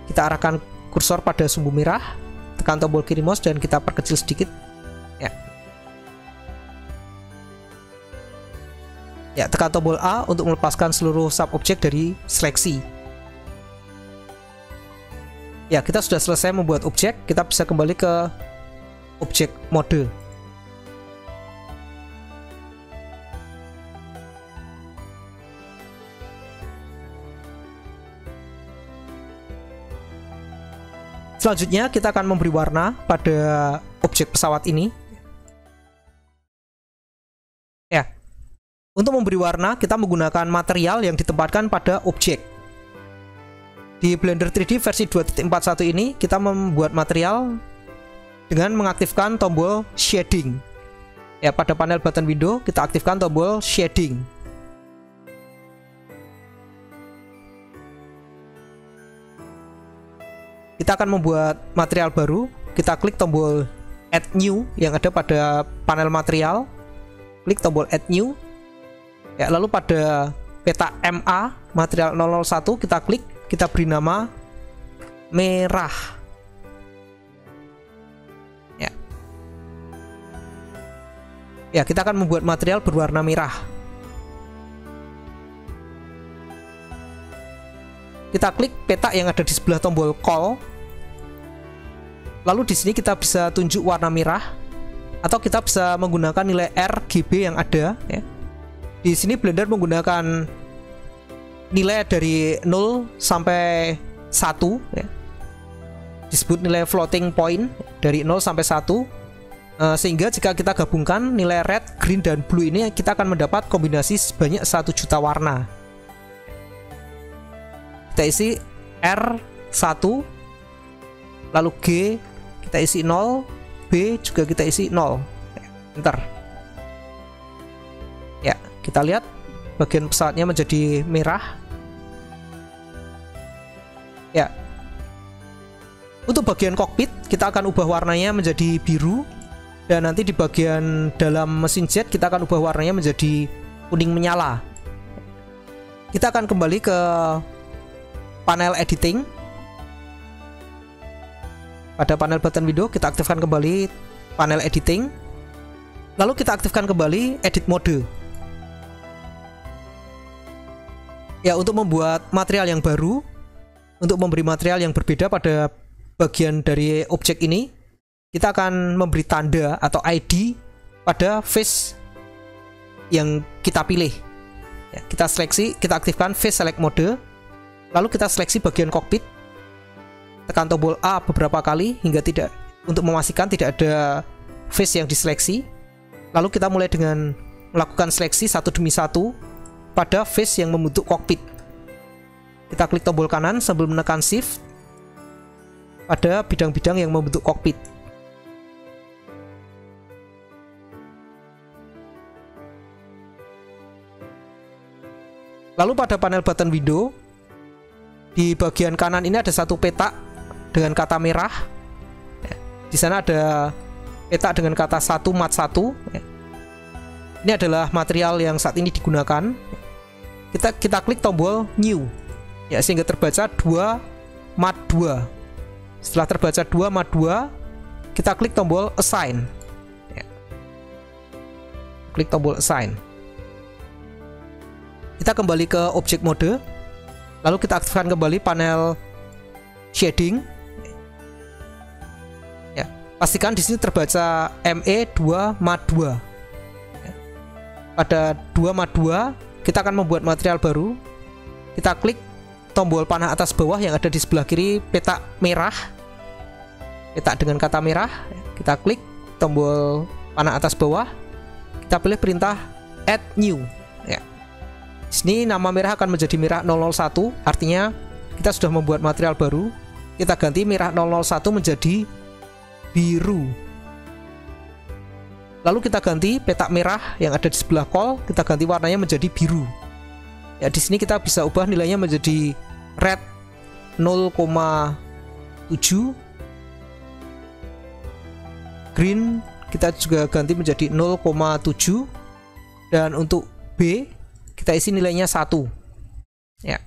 Kita arahkan kursor pada sumbu merah. Tekan tombol kiri mouse dan kita perkecil sedikit. Ya. Ya, tekan tombol A untuk melepaskan seluruh subobjek dari seleksi. Ya, kita sudah selesai membuat objek. Kita bisa kembali ke objek mode. Selanjutnya kita akan memberi warna pada objek pesawat ini. Ya. Untuk memberi warna kita menggunakan material yang ditempatkan pada objek. Di Blender 3D versi 2.41 ini kita membuat material dengan mengaktifkan tombol shading. Ya, pada panel button window kita aktifkan tombol shading. Kita akan membuat material baru. Kita klik tombol add new yang ada pada panel material. Klik tombol add new. Ya, lalu pada peta MA material 001 kita klik, kita beri nama merah. Ya. Ya, kita akan membuat material berwarna merah. Kita klik peta yang ada di sebelah tombol call. Lalu di sini kita bisa tunjuk warna merah, atau kita bisa menggunakan nilai RGB yang ada. Ya. Di sini Blender menggunakan nilai dari 0 sampai 1. Ya. Disebut nilai floating point dari 0 sampai 1. Sehingga jika kita gabungkan nilai red, green, dan blue ini, kita akan mendapat kombinasi sebanyak 1 juta warna. Kita isi R1, lalu G kita isi 0, B juga kita isi 0. Enter. Ya, kita lihat bagian pesawatnya menjadi merah. Ya. Untuk bagian kokpit kita akan ubah warnanya menjadi biru, dan nanti di bagian dalam mesin jet kita akan ubah warnanya menjadi kuning menyala. Kita akan kembali ke panel editing. Pada panel button video kita aktifkan kembali panel editing. Lalu kita aktifkan kembali edit mode. Ya, untuk membuat material yang baru, untuk memberi material yang berbeda pada bagian dari objek ini, kita akan memberi tanda atau ID pada face yang kita pilih. Ya, kita seleksi, kita aktifkan face select mode, lalu kita seleksi bagian kokpit, tekan tombol A beberapa kali hingga tidak, untuk memastikan tidak ada face yang diseleksi. Lalu kita mulai dengan melakukan seleksi satu demi satu pada face yang membentuk kokpit. Kita klik tombol kanan sambil menekan shift pada bidang-bidang yang membentuk kokpit. Lalu pada panel button window, di bagian kanan ini ada satu peta dengan kata merah. Di sana ada peta dengan kata 1 mat 1. Ini adalah material yang saat ini digunakan. Kita klik tombol new, ya, sehingga terbaca 2 mat 2. Setelah terbaca 2 mat 2, kita klik tombol assign, ya. Klik tombol assign. Kita kembali ke object mode, lalu kita aktifkan kembali panel shading. Ya, pastikan di sini terbaca ME 2 mat 2. Ya. Pada 2 mat 2, kita akan membuat material baru. Kita klik tombol panah atas bawah yang ada di sebelah kiri peta merah, peta dengan kata merah. Kita klik tombol panah atas bawah, kita pilih perintah add new. Ya. Di sini nama merah akan menjadi merah 001, artinya kita sudah membuat material baru. Kita ganti merah 001 menjadi biru. Lalu kita ganti peta merah yang ada di sebelah kol, kita ganti warnanya menjadi biru. Ya, di sini kita bisa ubah nilainya menjadi red 0,7, green kita juga ganti menjadi 0,7, dan untuk B kita isi nilainya 1. Ya.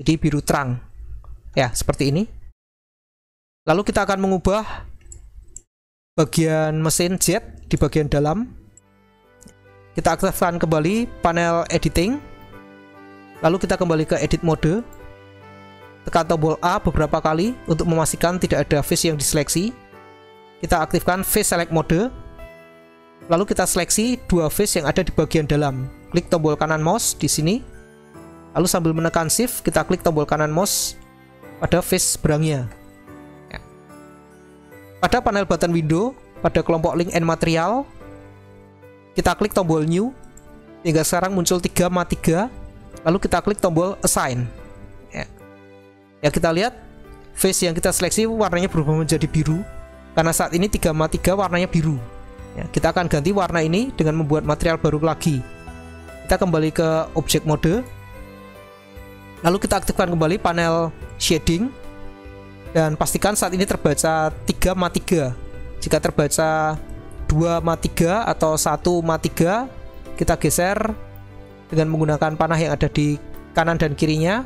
Jadi biru terang. Ya, seperti ini. Lalu kita akan mengubah bagian mesin jet di bagian dalam. Kita aktifkan kembali panel editing. Lalu kita kembali ke edit mode. Tekan tombol A beberapa kali untuk memastikan tidak ada face yang diseleksi. Kita aktifkan face select mode. Lalu kita seleksi dua face yang ada di bagian dalam. Klik tombol kanan mouse di sini. Lalu sambil menekan shift, kita klik tombol kanan mouse pada face seberangnya. Ya. Pada panel button window, pada kelompok link and material, kita klik tombol new. Hingga sekarang muncul 3 mat 3. Lalu kita klik tombol assign. Ya, kita lihat face yang kita seleksi warnanya berubah menjadi biru. Karena saat ini 3 mat 3 warnanya biru. Ya, kita akan ganti warna ini dengan membuat material baru lagi. Kita kembali ke object mode. Lalu kita aktifkan kembali panel shading. Dan pastikan saat ini terbaca 3 mat 3. Jika terbaca 2 mat 3 atau 1 mat 3, kita geser dengan menggunakan panah yang ada di kanan dan kirinya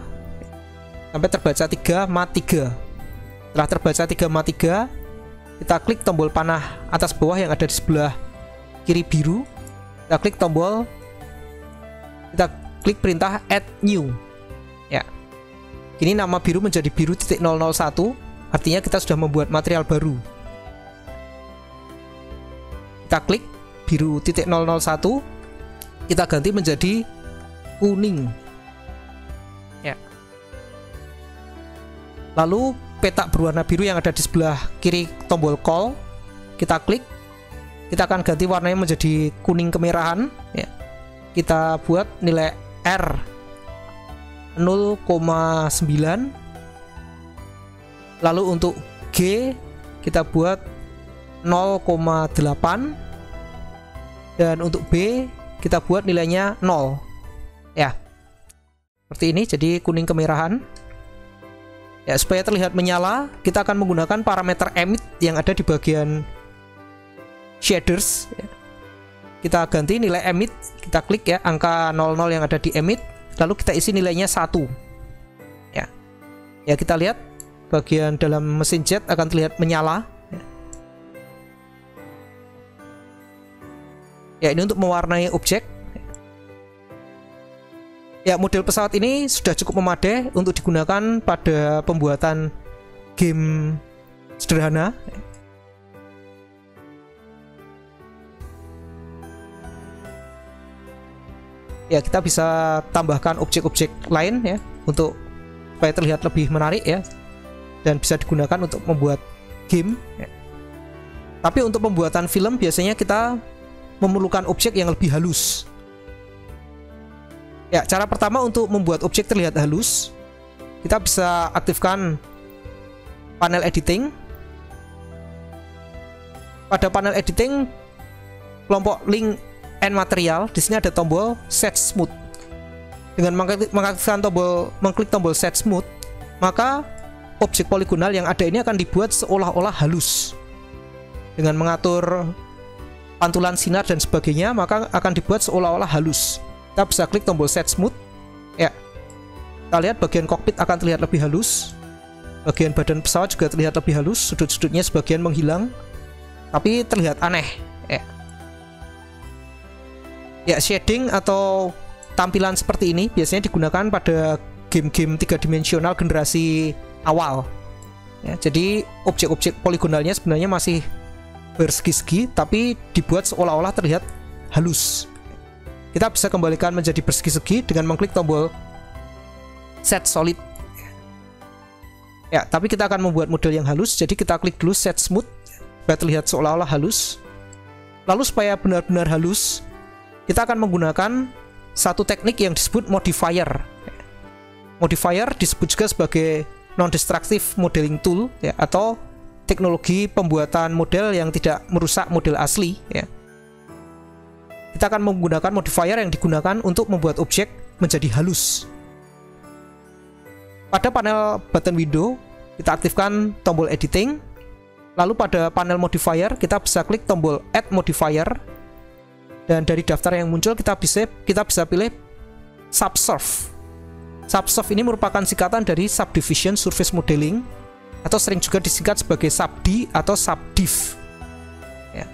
sampai terbaca 3 mat 3. Setelah terbaca 3 mat 3, kita klik tombol panah atas bawah yang ada di sebelah kiri biru. Kita klik perintah add new. Ya. Kini nama biru menjadi biru 001, artinya kita sudah membuat material baru. Kita klik biru 001, kita ganti menjadi kuning. Ya. Lalu peta berwarna biru yang ada di sebelah kiri tombol call, kita klik. Kita akan ganti warnanya menjadi kuning kemerahan. Ya. Kita buat nilai R 0,9. Lalu untuk G kita buat 0,8. Dan untuk B kita buat nilainya 0. Ya, seperti ini, jadi kuning kemerahan. Ya, supaya terlihat menyala, kita akan menggunakan parameter emit yang ada di bagian shaders. Ya. kita ganti nilai emit, kita klik ya angka 00 yang ada di emit, lalu kita isi nilainya 1 ya. Ya, kita lihat bagian dalam mesin jet akan terlihat menyala ya. Ya, ini untuk mewarnai objek. Ya, model pesawat ini sudah cukup memadai untuk digunakan pada pembuatan game sederhana. Ya, kita bisa tambahkan objek-objek lain ya untuk supaya terlihat lebih menarik ya, dan bisa digunakan untuk membuat game ya. Tapi untuk pembuatan film biasanya kita memerlukan objek yang lebih halus. Ya, cara pertama untuk membuat objek terlihat halus, kita bisa aktifkan panel editing. Pada panel editing kelompok link and material, di sini ada tombol set smooth. Dengan mengklik tombol set smooth, maka objek poligonal yang ada ini akan dibuat seolah-olah halus. Dengan mengatur pantulan sinar dan sebagainya, maka akan dibuat seolah-olah halus. Kita bisa klik tombol set smooth. Ya, kita lihat bagian kokpit akan terlihat lebih halus. Bagian badan pesawat juga terlihat lebih halus. Sudut-sudutnya sebagian menghilang, tapi terlihat aneh. Ya, shading atau tampilan seperti ini biasanya digunakan pada game-game 3 dimensional generasi awal ya, jadi objek-objek poligonalnya sebenarnya masih bersegi-segi, tapi dibuat seolah-olah terlihat halus. Kita bisa kembalikan menjadi bersegi-segi dengan mengklik tombol set solid ya, tapi kita akan membuat model yang halus, jadi kita klik dulu set smooth supaya terlihat seolah-olah halus. Lalu supaya benar-benar halus, kita akan menggunakan satu teknik yang disebut modifier. Modifier disebut juga sebagai non-destructive modeling tool ya, atau teknologi pembuatan model yang tidak merusak model asli ya. Kita akan menggunakan modifier yang digunakan untuk membuat objek menjadi halus. Pada panel button window, kita aktifkan tombol editing. Lalu pada panel modifier, kita bisa klik tombol add modifier. Dan dari daftar yang muncul kita bisa pilih subsurf. Subsurf ini merupakan singkatan dari subdivision surface modeling, atau sering juga disingkat sebagai subd atau subdiv ya.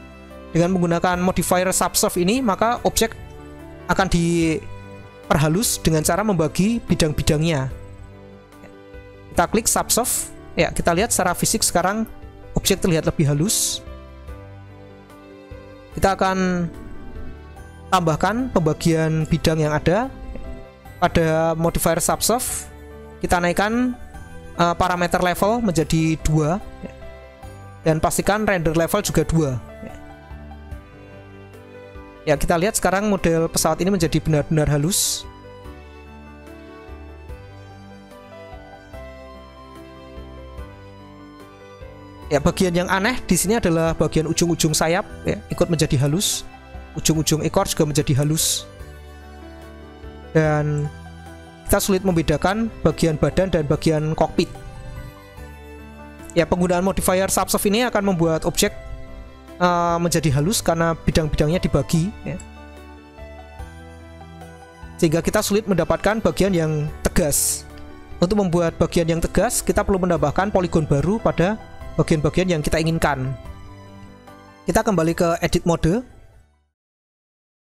Dengan menggunakan modifier subsurf ini, maka objek akan diperhalus dengan cara membagi bidang-bidangnya. Kita klik subsurf ya, kita lihat secara fisik sekarang objek terlihat lebih halus. Kita akan tambahkan pembagian bidang yang ada pada modifier subsurf. Kita naikkan parameter level menjadi 2 dan pastikan render level juga 2 ya. Kita lihat sekarang model pesawat ini menjadi benar-benar halus. Ya, bagian yang aneh di sini adalah bagian ujung-ujung sayap ya, ikut menjadi halus. Ujung-ujung ekor juga menjadi halus. Dan kita sulit membedakan bagian badan dan bagian kokpit. Ya, penggunaan modifier subsurf ini akan membuat objek menjadi halus karena bidang-bidangnya dibagi ya. Sehingga kita sulit mendapatkan bagian yang tegas. Untuk membuat bagian yang tegas, kita perlu menambahkan poligon baru pada bagian-bagian yang kita inginkan. Kita kembali ke edit mode.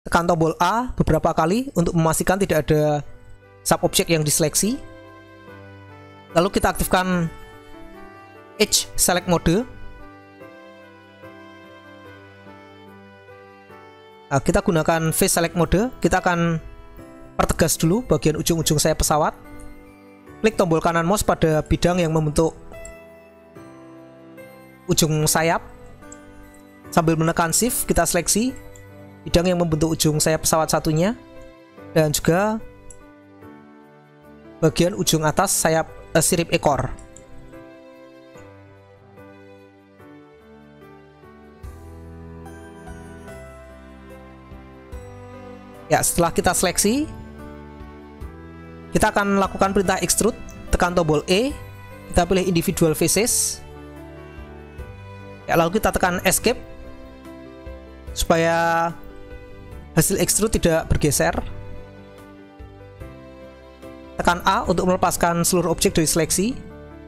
Tekan tombol A beberapa kali untuk memastikan tidak ada subobjek yang diseleksi. Lalu kita aktifkan Edge Select Mode. Nah, kita gunakan Face Select Mode. Kita akan pertegas dulu bagian ujung-ujung sayap pesawat. Klik tombol kanan mouse pada bidang yang membentuk ujung sayap. Sambil menekan Shift, kita seleksi bidang yang membentuk ujung sayap pesawat satunya, dan juga bagian ujung atas sayap sirip ekor. Ya, setelah kita seleksi, kita akan lakukan perintah extrude. Tekan tombol E, kita pilih individual faces. Ya, lalu kita tekan escape supaya hasil extrude tidak bergeser. Tekan A untuk melepaskan seluruh objek dari seleksi.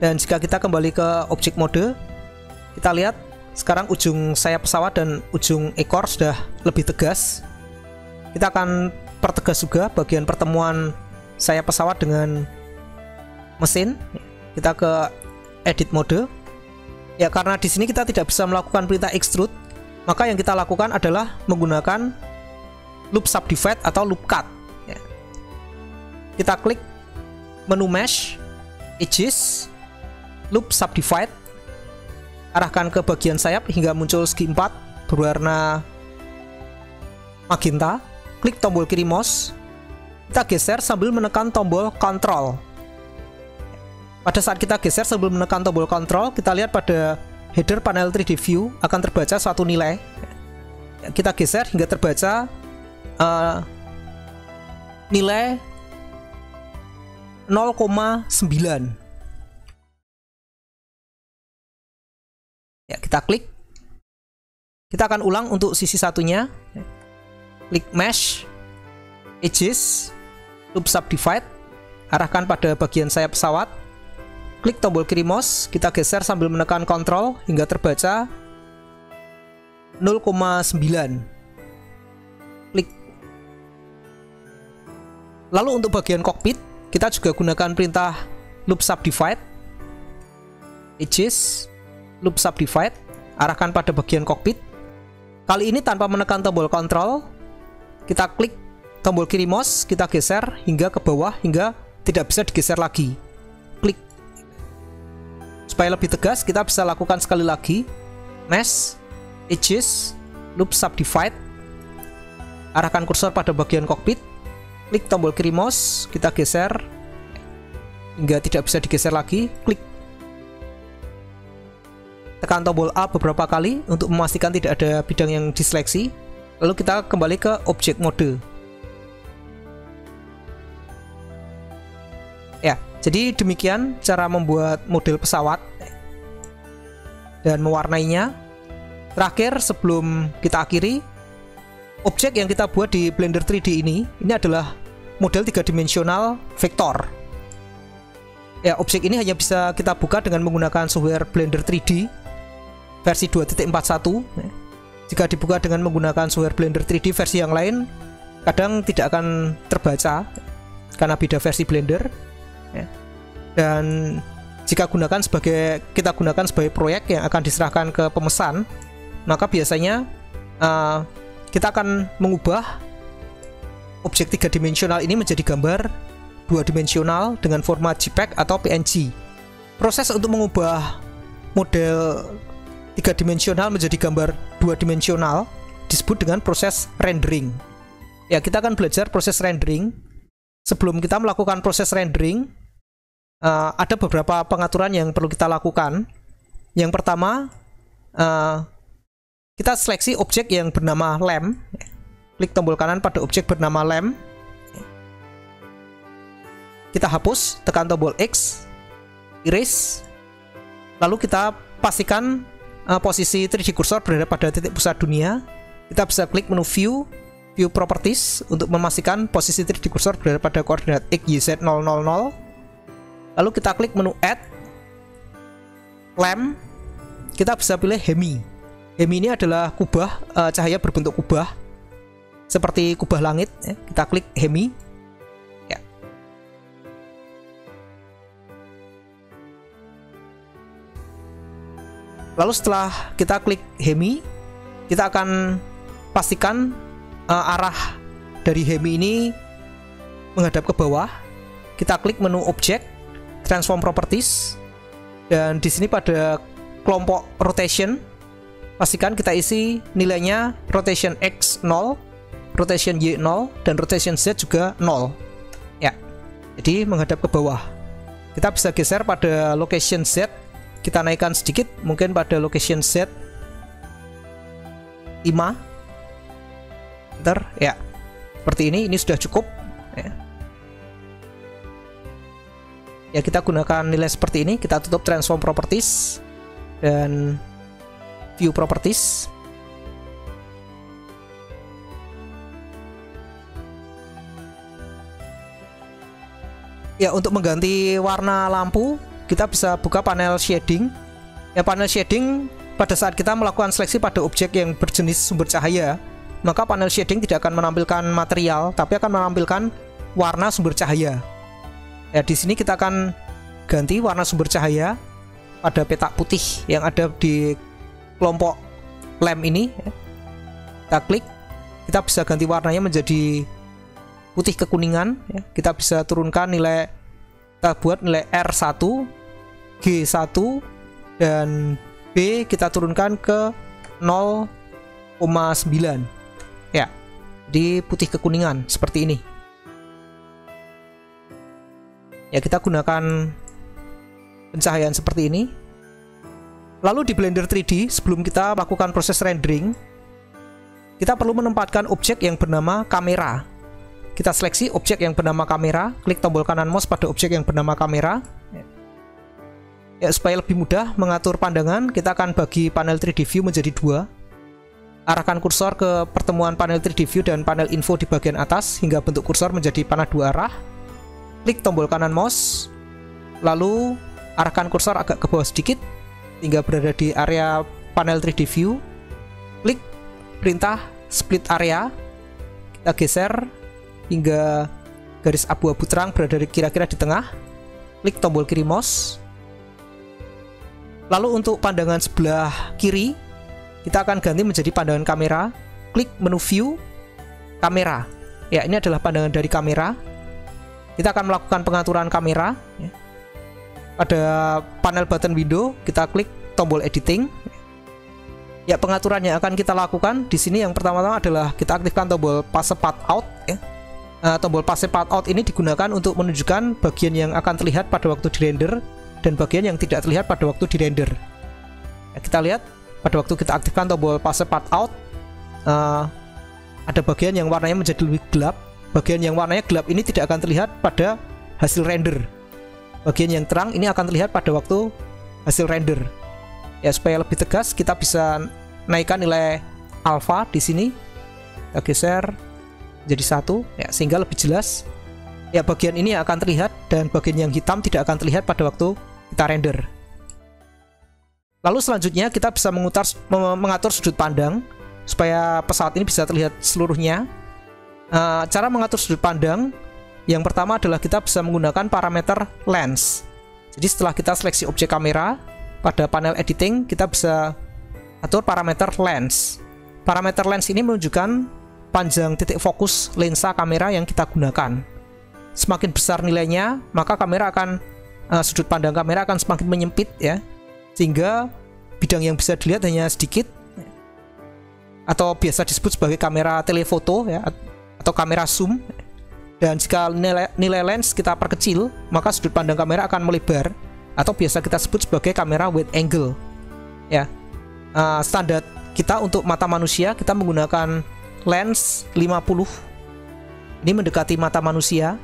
Dan jika kita kembali ke objek mode, kita lihat sekarang ujung sayap pesawat dan ujung ekor sudah lebih tegas. Kita akan pertegas juga bagian pertemuan sayap pesawat dengan mesin. Kita ke edit mode. Ya, karena di sini kita tidak bisa melakukan perintah extrude, maka yang kita lakukan adalah menggunakan loop subdivide atau loop cut. Ya. Kita klik menu mesh, edges, loop subdivide, arahkan ke bagian sayap hingga muncul segi 4 berwarna magenta. Klik tombol kiri mouse, kita geser sambil menekan tombol Ctrl. Pada saat kita geser sambil menekan tombol Ctrl, kita lihat pada header panel 3D view akan terbaca suatu nilai. Kita geser hingga terbaca nilai 0,9. Ya, kita klik. Kita akan ulang untuk sisi satunya. Klik mesh, edges, loop subdivide, arahkan pada bagian sayap pesawat. Klik tombol kiri mouse, kita geser sambil menekan Ctrl hingga terbaca 0,9. Klik. Lalu untuk bagian kokpit, kita juga gunakan perintah loop subdivide, edges, loop subdivide, arahkan pada bagian kokpit. Kali ini tanpa menekan tombol Ctrl, kita klik tombol kiri mouse, kita geser hingga ke bawah hingga tidak bisa digeser lagi. Klik. Supaya lebih tegas, kita bisa lakukan sekali lagi. Mesh, edges, loop subdivide, arahkan kursor pada bagian kokpit. Klik tombol kiri mouse, kita geser hingga tidak bisa digeser lagi. Klik. Tekan tombol A beberapa kali untuk memastikan tidak ada bidang yang diseleksi. Lalu kita kembali ke objek mode. Ya, jadi demikian cara membuat model pesawat dan mewarnainya. Terakhir sebelum kita akhiri, objek yang kita buat di Blender 3D ini adalah model 3-dimensional vektor. Ya, objek ini hanya bisa kita buka dengan menggunakan software Blender 3D versi 2.41. Jika dibuka dengan menggunakan software Blender 3D versi yang lain, kadang tidak akan terbaca karena beda versi Blender. Dan jika kita gunakan sebagai proyek yang akan diserahkan ke pemesan, maka biasanya kita akan mengubah objek 3-dimensional ini menjadi gambar 2-dimensional dengan format JPEG atau PNG. Proses untuk mengubah model 3-dimensional menjadi gambar 2-dimensional disebut dengan proses rendering. Ya, kita akan belajar proses rendering. Sebelum kita melakukan proses rendering, ada beberapa pengaturan yang perlu kita lakukan. Yang pertama, kita seleksi objek yang bernama lamp. Klik tombol kanan pada objek bernama lamp. Kita hapus, tekan tombol X, erase. Lalu kita pastikan posisi 3D cursor berada pada titik pusat dunia. Kita bisa klik menu View, View Properties untuk memastikan posisi 3D cursor berada pada koordinat X, Y, Z 000. Lalu kita klik menu Add, Lamp. Kita bisa pilih Hemi. Hemi ini adalah kubah, cahaya berbentuk kubah, seperti kubah langit. Ya. Kita klik Hemi. Ya. Lalu setelah kita klik Hemi, kita akan pastikan arah dari Hemi ini menghadap ke bawah. Kita klik menu Object, Transform Properties, dan di sini pada kelompok Rotation, pastikan kita isi nilainya rotation X 0, rotation Y 0, dan rotation Z juga 0. Ya, jadi menghadap ke bawah. Kita bisa geser pada location Z, kita naikkan sedikit, mungkin pada location Z 5. Bentar, ya, seperti ini sudah cukup. Ya, kita gunakan nilai seperti ini. Kita tutup Transform Properties dan View Properties. Ya, untuk mengganti warna lampu, kita bisa buka panel shading. Ya, panel shading pada saat kita melakukan seleksi pada objek yang berjenis sumber cahaya, maka panel shading tidak akan menampilkan material, tapi akan menampilkan warna sumber cahaya. Ya, di sini kita akan ganti warna sumber cahaya pada petak putih yang ada di kelompok lamp ini. Kita klik, kita bisa ganti warnanya menjadi putih kekuningan. Kita bisa turunkan nilai, kita buat nilai R1, G1, dan B kita turunkan ke 0,9. Ya, di putih kekuningan seperti ini. Ya, kita gunakan pencahayaan seperti ini. Lalu di Blender 3D, sebelum kita lakukan proses rendering, kita perlu menempatkan objek yang bernama kamera. Kita seleksi objek yang bernama kamera, klik tombol kanan mouse pada objek yang bernama kamera. Ya, supaya lebih mudah mengatur pandangan, kita akan bagi panel 3D view menjadi dua. Arahkan kursor ke pertemuan panel 3D view dan panel info di bagian atas hingga bentuk kursor menjadi panah dua arah. Klik tombol kanan mouse, lalu arahkan kursor agak ke bawah sedikit hingga berada di area panel 3D view. Klik perintah split area, kita geser hingga garis abu-abu terang berada kira-kira di tengah. Klik tombol kiri mouse. Lalu untuk pandangan sebelah kiri, kita akan ganti menjadi pandangan kamera. Klik menu view, kamera. Ya, ini adalah pandangan dari kamera. Kita akan melakukan pengaturan kamera. Pada panel button window, kita klik tombol editing. Ya, pengaturan yang akan kita lakukan di sini yang pertama-tama adalah kita aktifkan tombol path path out. Tombol path path out ini digunakan untuk menunjukkan bagian yang akan terlihat pada waktu di render dan bagian yang tidak terlihat pada waktu di render. Ya, kita lihat pada waktu kita aktifkan tombol path path out, ada bagian yang warnanya menjadi lebih gelap. Bagian yang warnanya gelap ini tidak akan terlihat pada hasil render. Bagian yang terang ini akan terlihat pada waktu hasil render. Ya, supaya lebih tegas, kita bisa naikkan nilai alpha di sini. Kita geser jadi 1, ya, sehingga lebih jelas. Ya, bagian ini akan terlihat dan bagian yang hitam tidak akan terlihat pada waktu kita render. Lalu selanjutnya kita bisa mengatur sudut pandang supaya pesawat ini bisa terlihat seluruhnya. Cara mengatur sudut pandang yang pertama adalah kita bisa menggunakan parameter lens. Jadi setelah kita seleksi objek kamera, pada panel editing kita bisa atur parameter lens. Parameter lens ini menunjukkan panjang titik fokus lensa kamera yang kita gunakan. Semakin besar nilainya, maka kamera akan sudut pandang kamera akan semakin menyempit, ya, sehingga bidang yang bisa dilihat hanya sedikit, atau biasa disebut sebagai kamera telefoto, ya, atau kamera zoom. Dan jika nilai lens kita perkecil, maka sudut pandang kamera akan melebar, atau biasa kita sebut sebagai kamera wide angle. Ya, standar kita untuk mata manusia kita menggunakan lens 50. Ini mendekati mata manusia.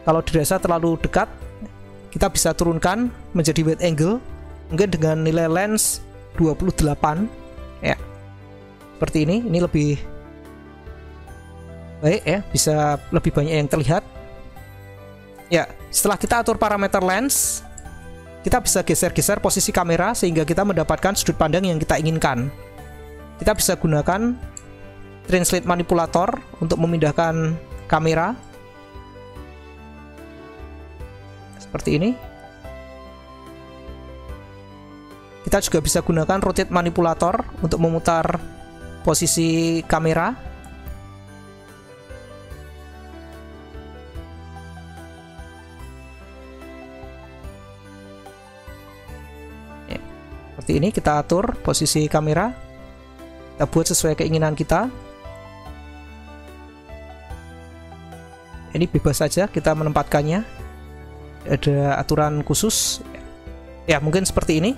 Kalau dirasa terlalu dekat, kita bisa turunkan menjadi wide angle, mungkin dengan nilai lens 28. Ya, seperti ini. Ini lebih baik, ya, bisa lebih banyak yang terlihat. Ya, setelah kita atur parameter lens, kita bisa geser-geser posisi kamera sehingga kita mendapatkan sudut pandang yang kita inginkan. Kita bisa gunakan translate manipulator untuk memindahkan kamera seperti ini. Kita juga bisa gunakan rotate manipulator untuk memutar posisi kamera. Ya, seperti ini kita atur posisi kamera. Kita buat sesuai keinginan kita. Ini bebas saja kita menempatkannya. Ada aturan khusus. Ya, mungkin seperti ini.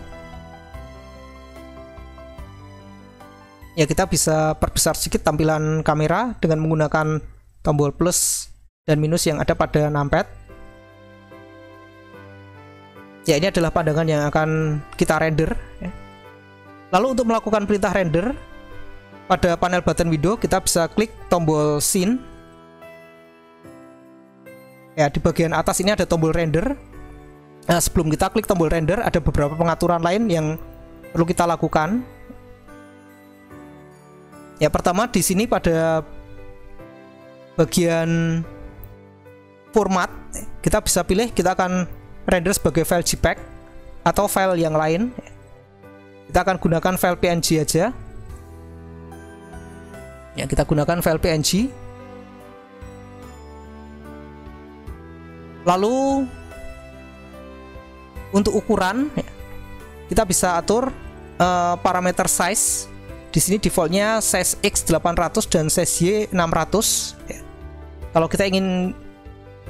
Ya, kita bisa perbesar sedikit tampilan kamera dengan menggunakan tombol plus dan minus yang ada pada numpad. Ya, ini adalah pandangan yang akan kita render. Lalu untuk melakukan perintah render, pada panel button window kita bisa klik tombol scene. Ya, di bagian atas ini ada tombol render. Nah, sebelum kita klik tombol render, ada beberapa pengaturan lain yang perlu kita lakukan. Ya, pertama di sini pada bagian format, kita bisa pilih kita akan render sebagai file JPEG atau file yang lain. Kita akan gunakan file PNG aja. Ya, kita gunakan file PNG. Lalu untuk ukuran, kita bisa atur parameter size. Di sini defaultnya size X 800 dan size Y 600. Kalau kita ingin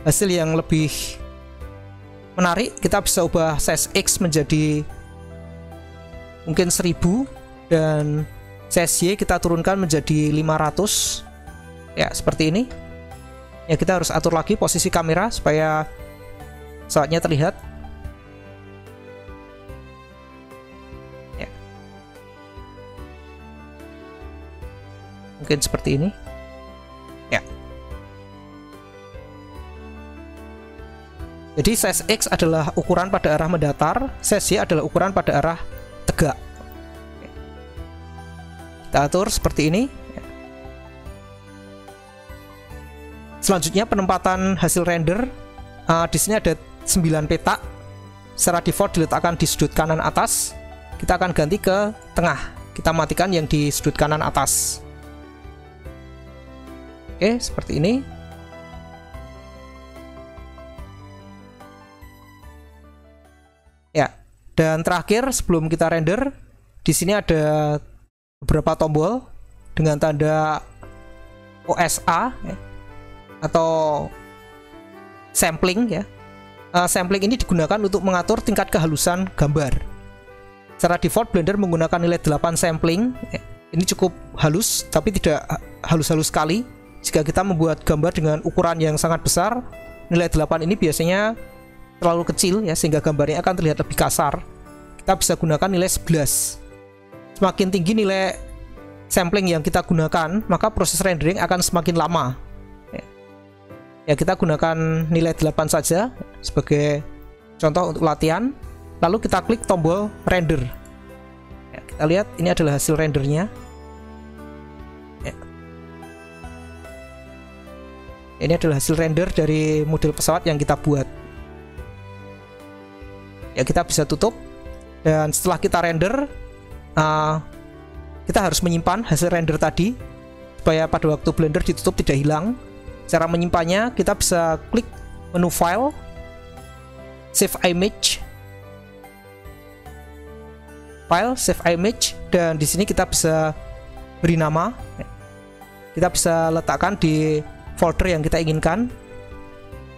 hasil yang lebih menarik, kita bisa ubah size X menjadi mungkin 1000 dan size Y kita turunkan menjadi 500. Ya, seperti ini. Ya, kita harus atur lagi posisi kamera supaya pesawatnya terlihat. Ya. Mungkin seperti ini. Ya. Jadi size X adalah ukuran pada arah mendatar, size Y adalah ukuran pada arah tegak. Kita atur seperti ini. Selanjutnya penempatan hasil render. Di sini ada 9 petak. Secara default diletakkan di sudut kanan atas. Kita akan ganti ke tengah. Kita matikan yang di sudut kanan atas. Oke, seperti ini. Ya, dan terakhir sebelum kita render, di sini ada beberapa tombol dengan tanda OSA ya, atau sampling ya. Sampling ini digunakan untuk mengatur tingkat kehalusan gambar. Secara default Blender menggunakan nilai 8 sampling ya. Ini cukup halus tapi tidak halus-halus sekali. Jika kita membuat gambar dengan ukuran yang sangat besar, nilai 8 ini biasanya terlalu kecil ya, sehingga gambarnya akan terlihat lebih kasar. Kita bisa gunakan nilai 11. Semakin tinggi nilai sampling yang kita gunakan, maka proses rendering akan semakin lama. Ya, kita gunakan nilai 8 saja sebagai contoh untuk latihan. Lalu kita klik tombol render. Ya, kita lihat ini adalah hasil rendernya. Ya. Ini adalah hasil render dari model pesawat yang kita buat. Ya, kita bisa tutup. Dan setelah kita render, kita harus menyimpan hasil render tadi supaya pada waktu Blender ditutup tidak hilang. Cara menyimpannya, kita bisa klik menu file, save image, dan di sini kita bisa beri nama. Kita bisa letakkan di folder yang kita inginkan.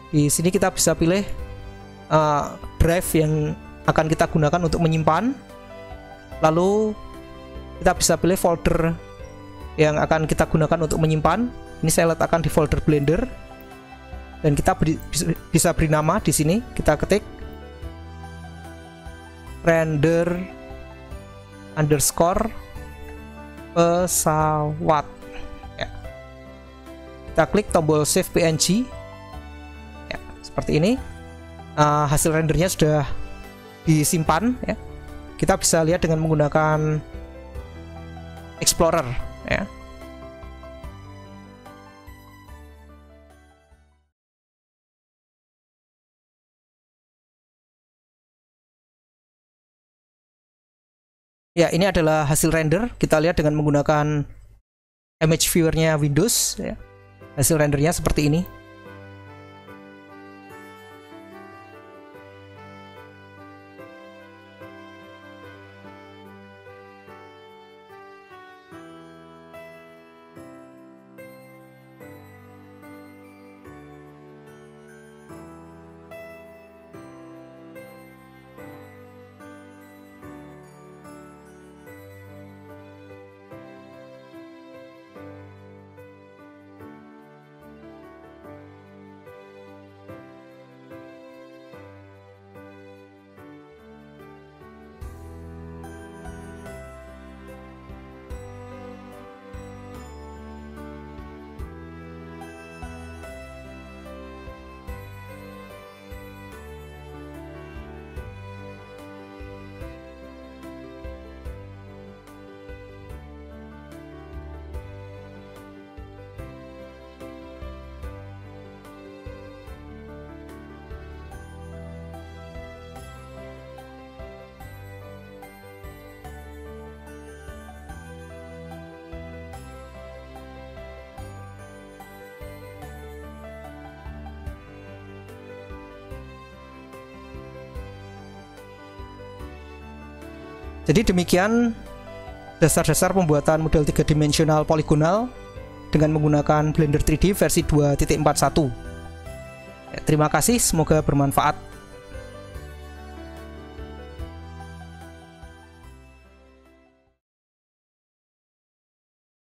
Di sini kita bisa pilih drive yang akan kita gunakan untuk menyimpan. Lalu kita bisa pilih folder yang akan kita gunakan untuk menyimpan. Ini saya letakkan di folder Blender. Dan kita bisa beri nama di sini. Kita ketik render underscore pesawat. Ya. Kita klik tombol save PNG. Ya, seperti ini. Hasil rendernya sudah disimpan. Ya. Kita bisa lihat dengan menggunakan Explorer. Ya. Ya, ini adalah hasil render. Kita lihat dengan menggunakan image viewer-nya Windows. Ya. Hasil rendernya seperti ini. Jadi demikian dasar-dasar pembuatan model 3 dimensional poligonal dengan menggunakan Blender 3D versi 2.41. Terima kasih, semoga bermanfaat.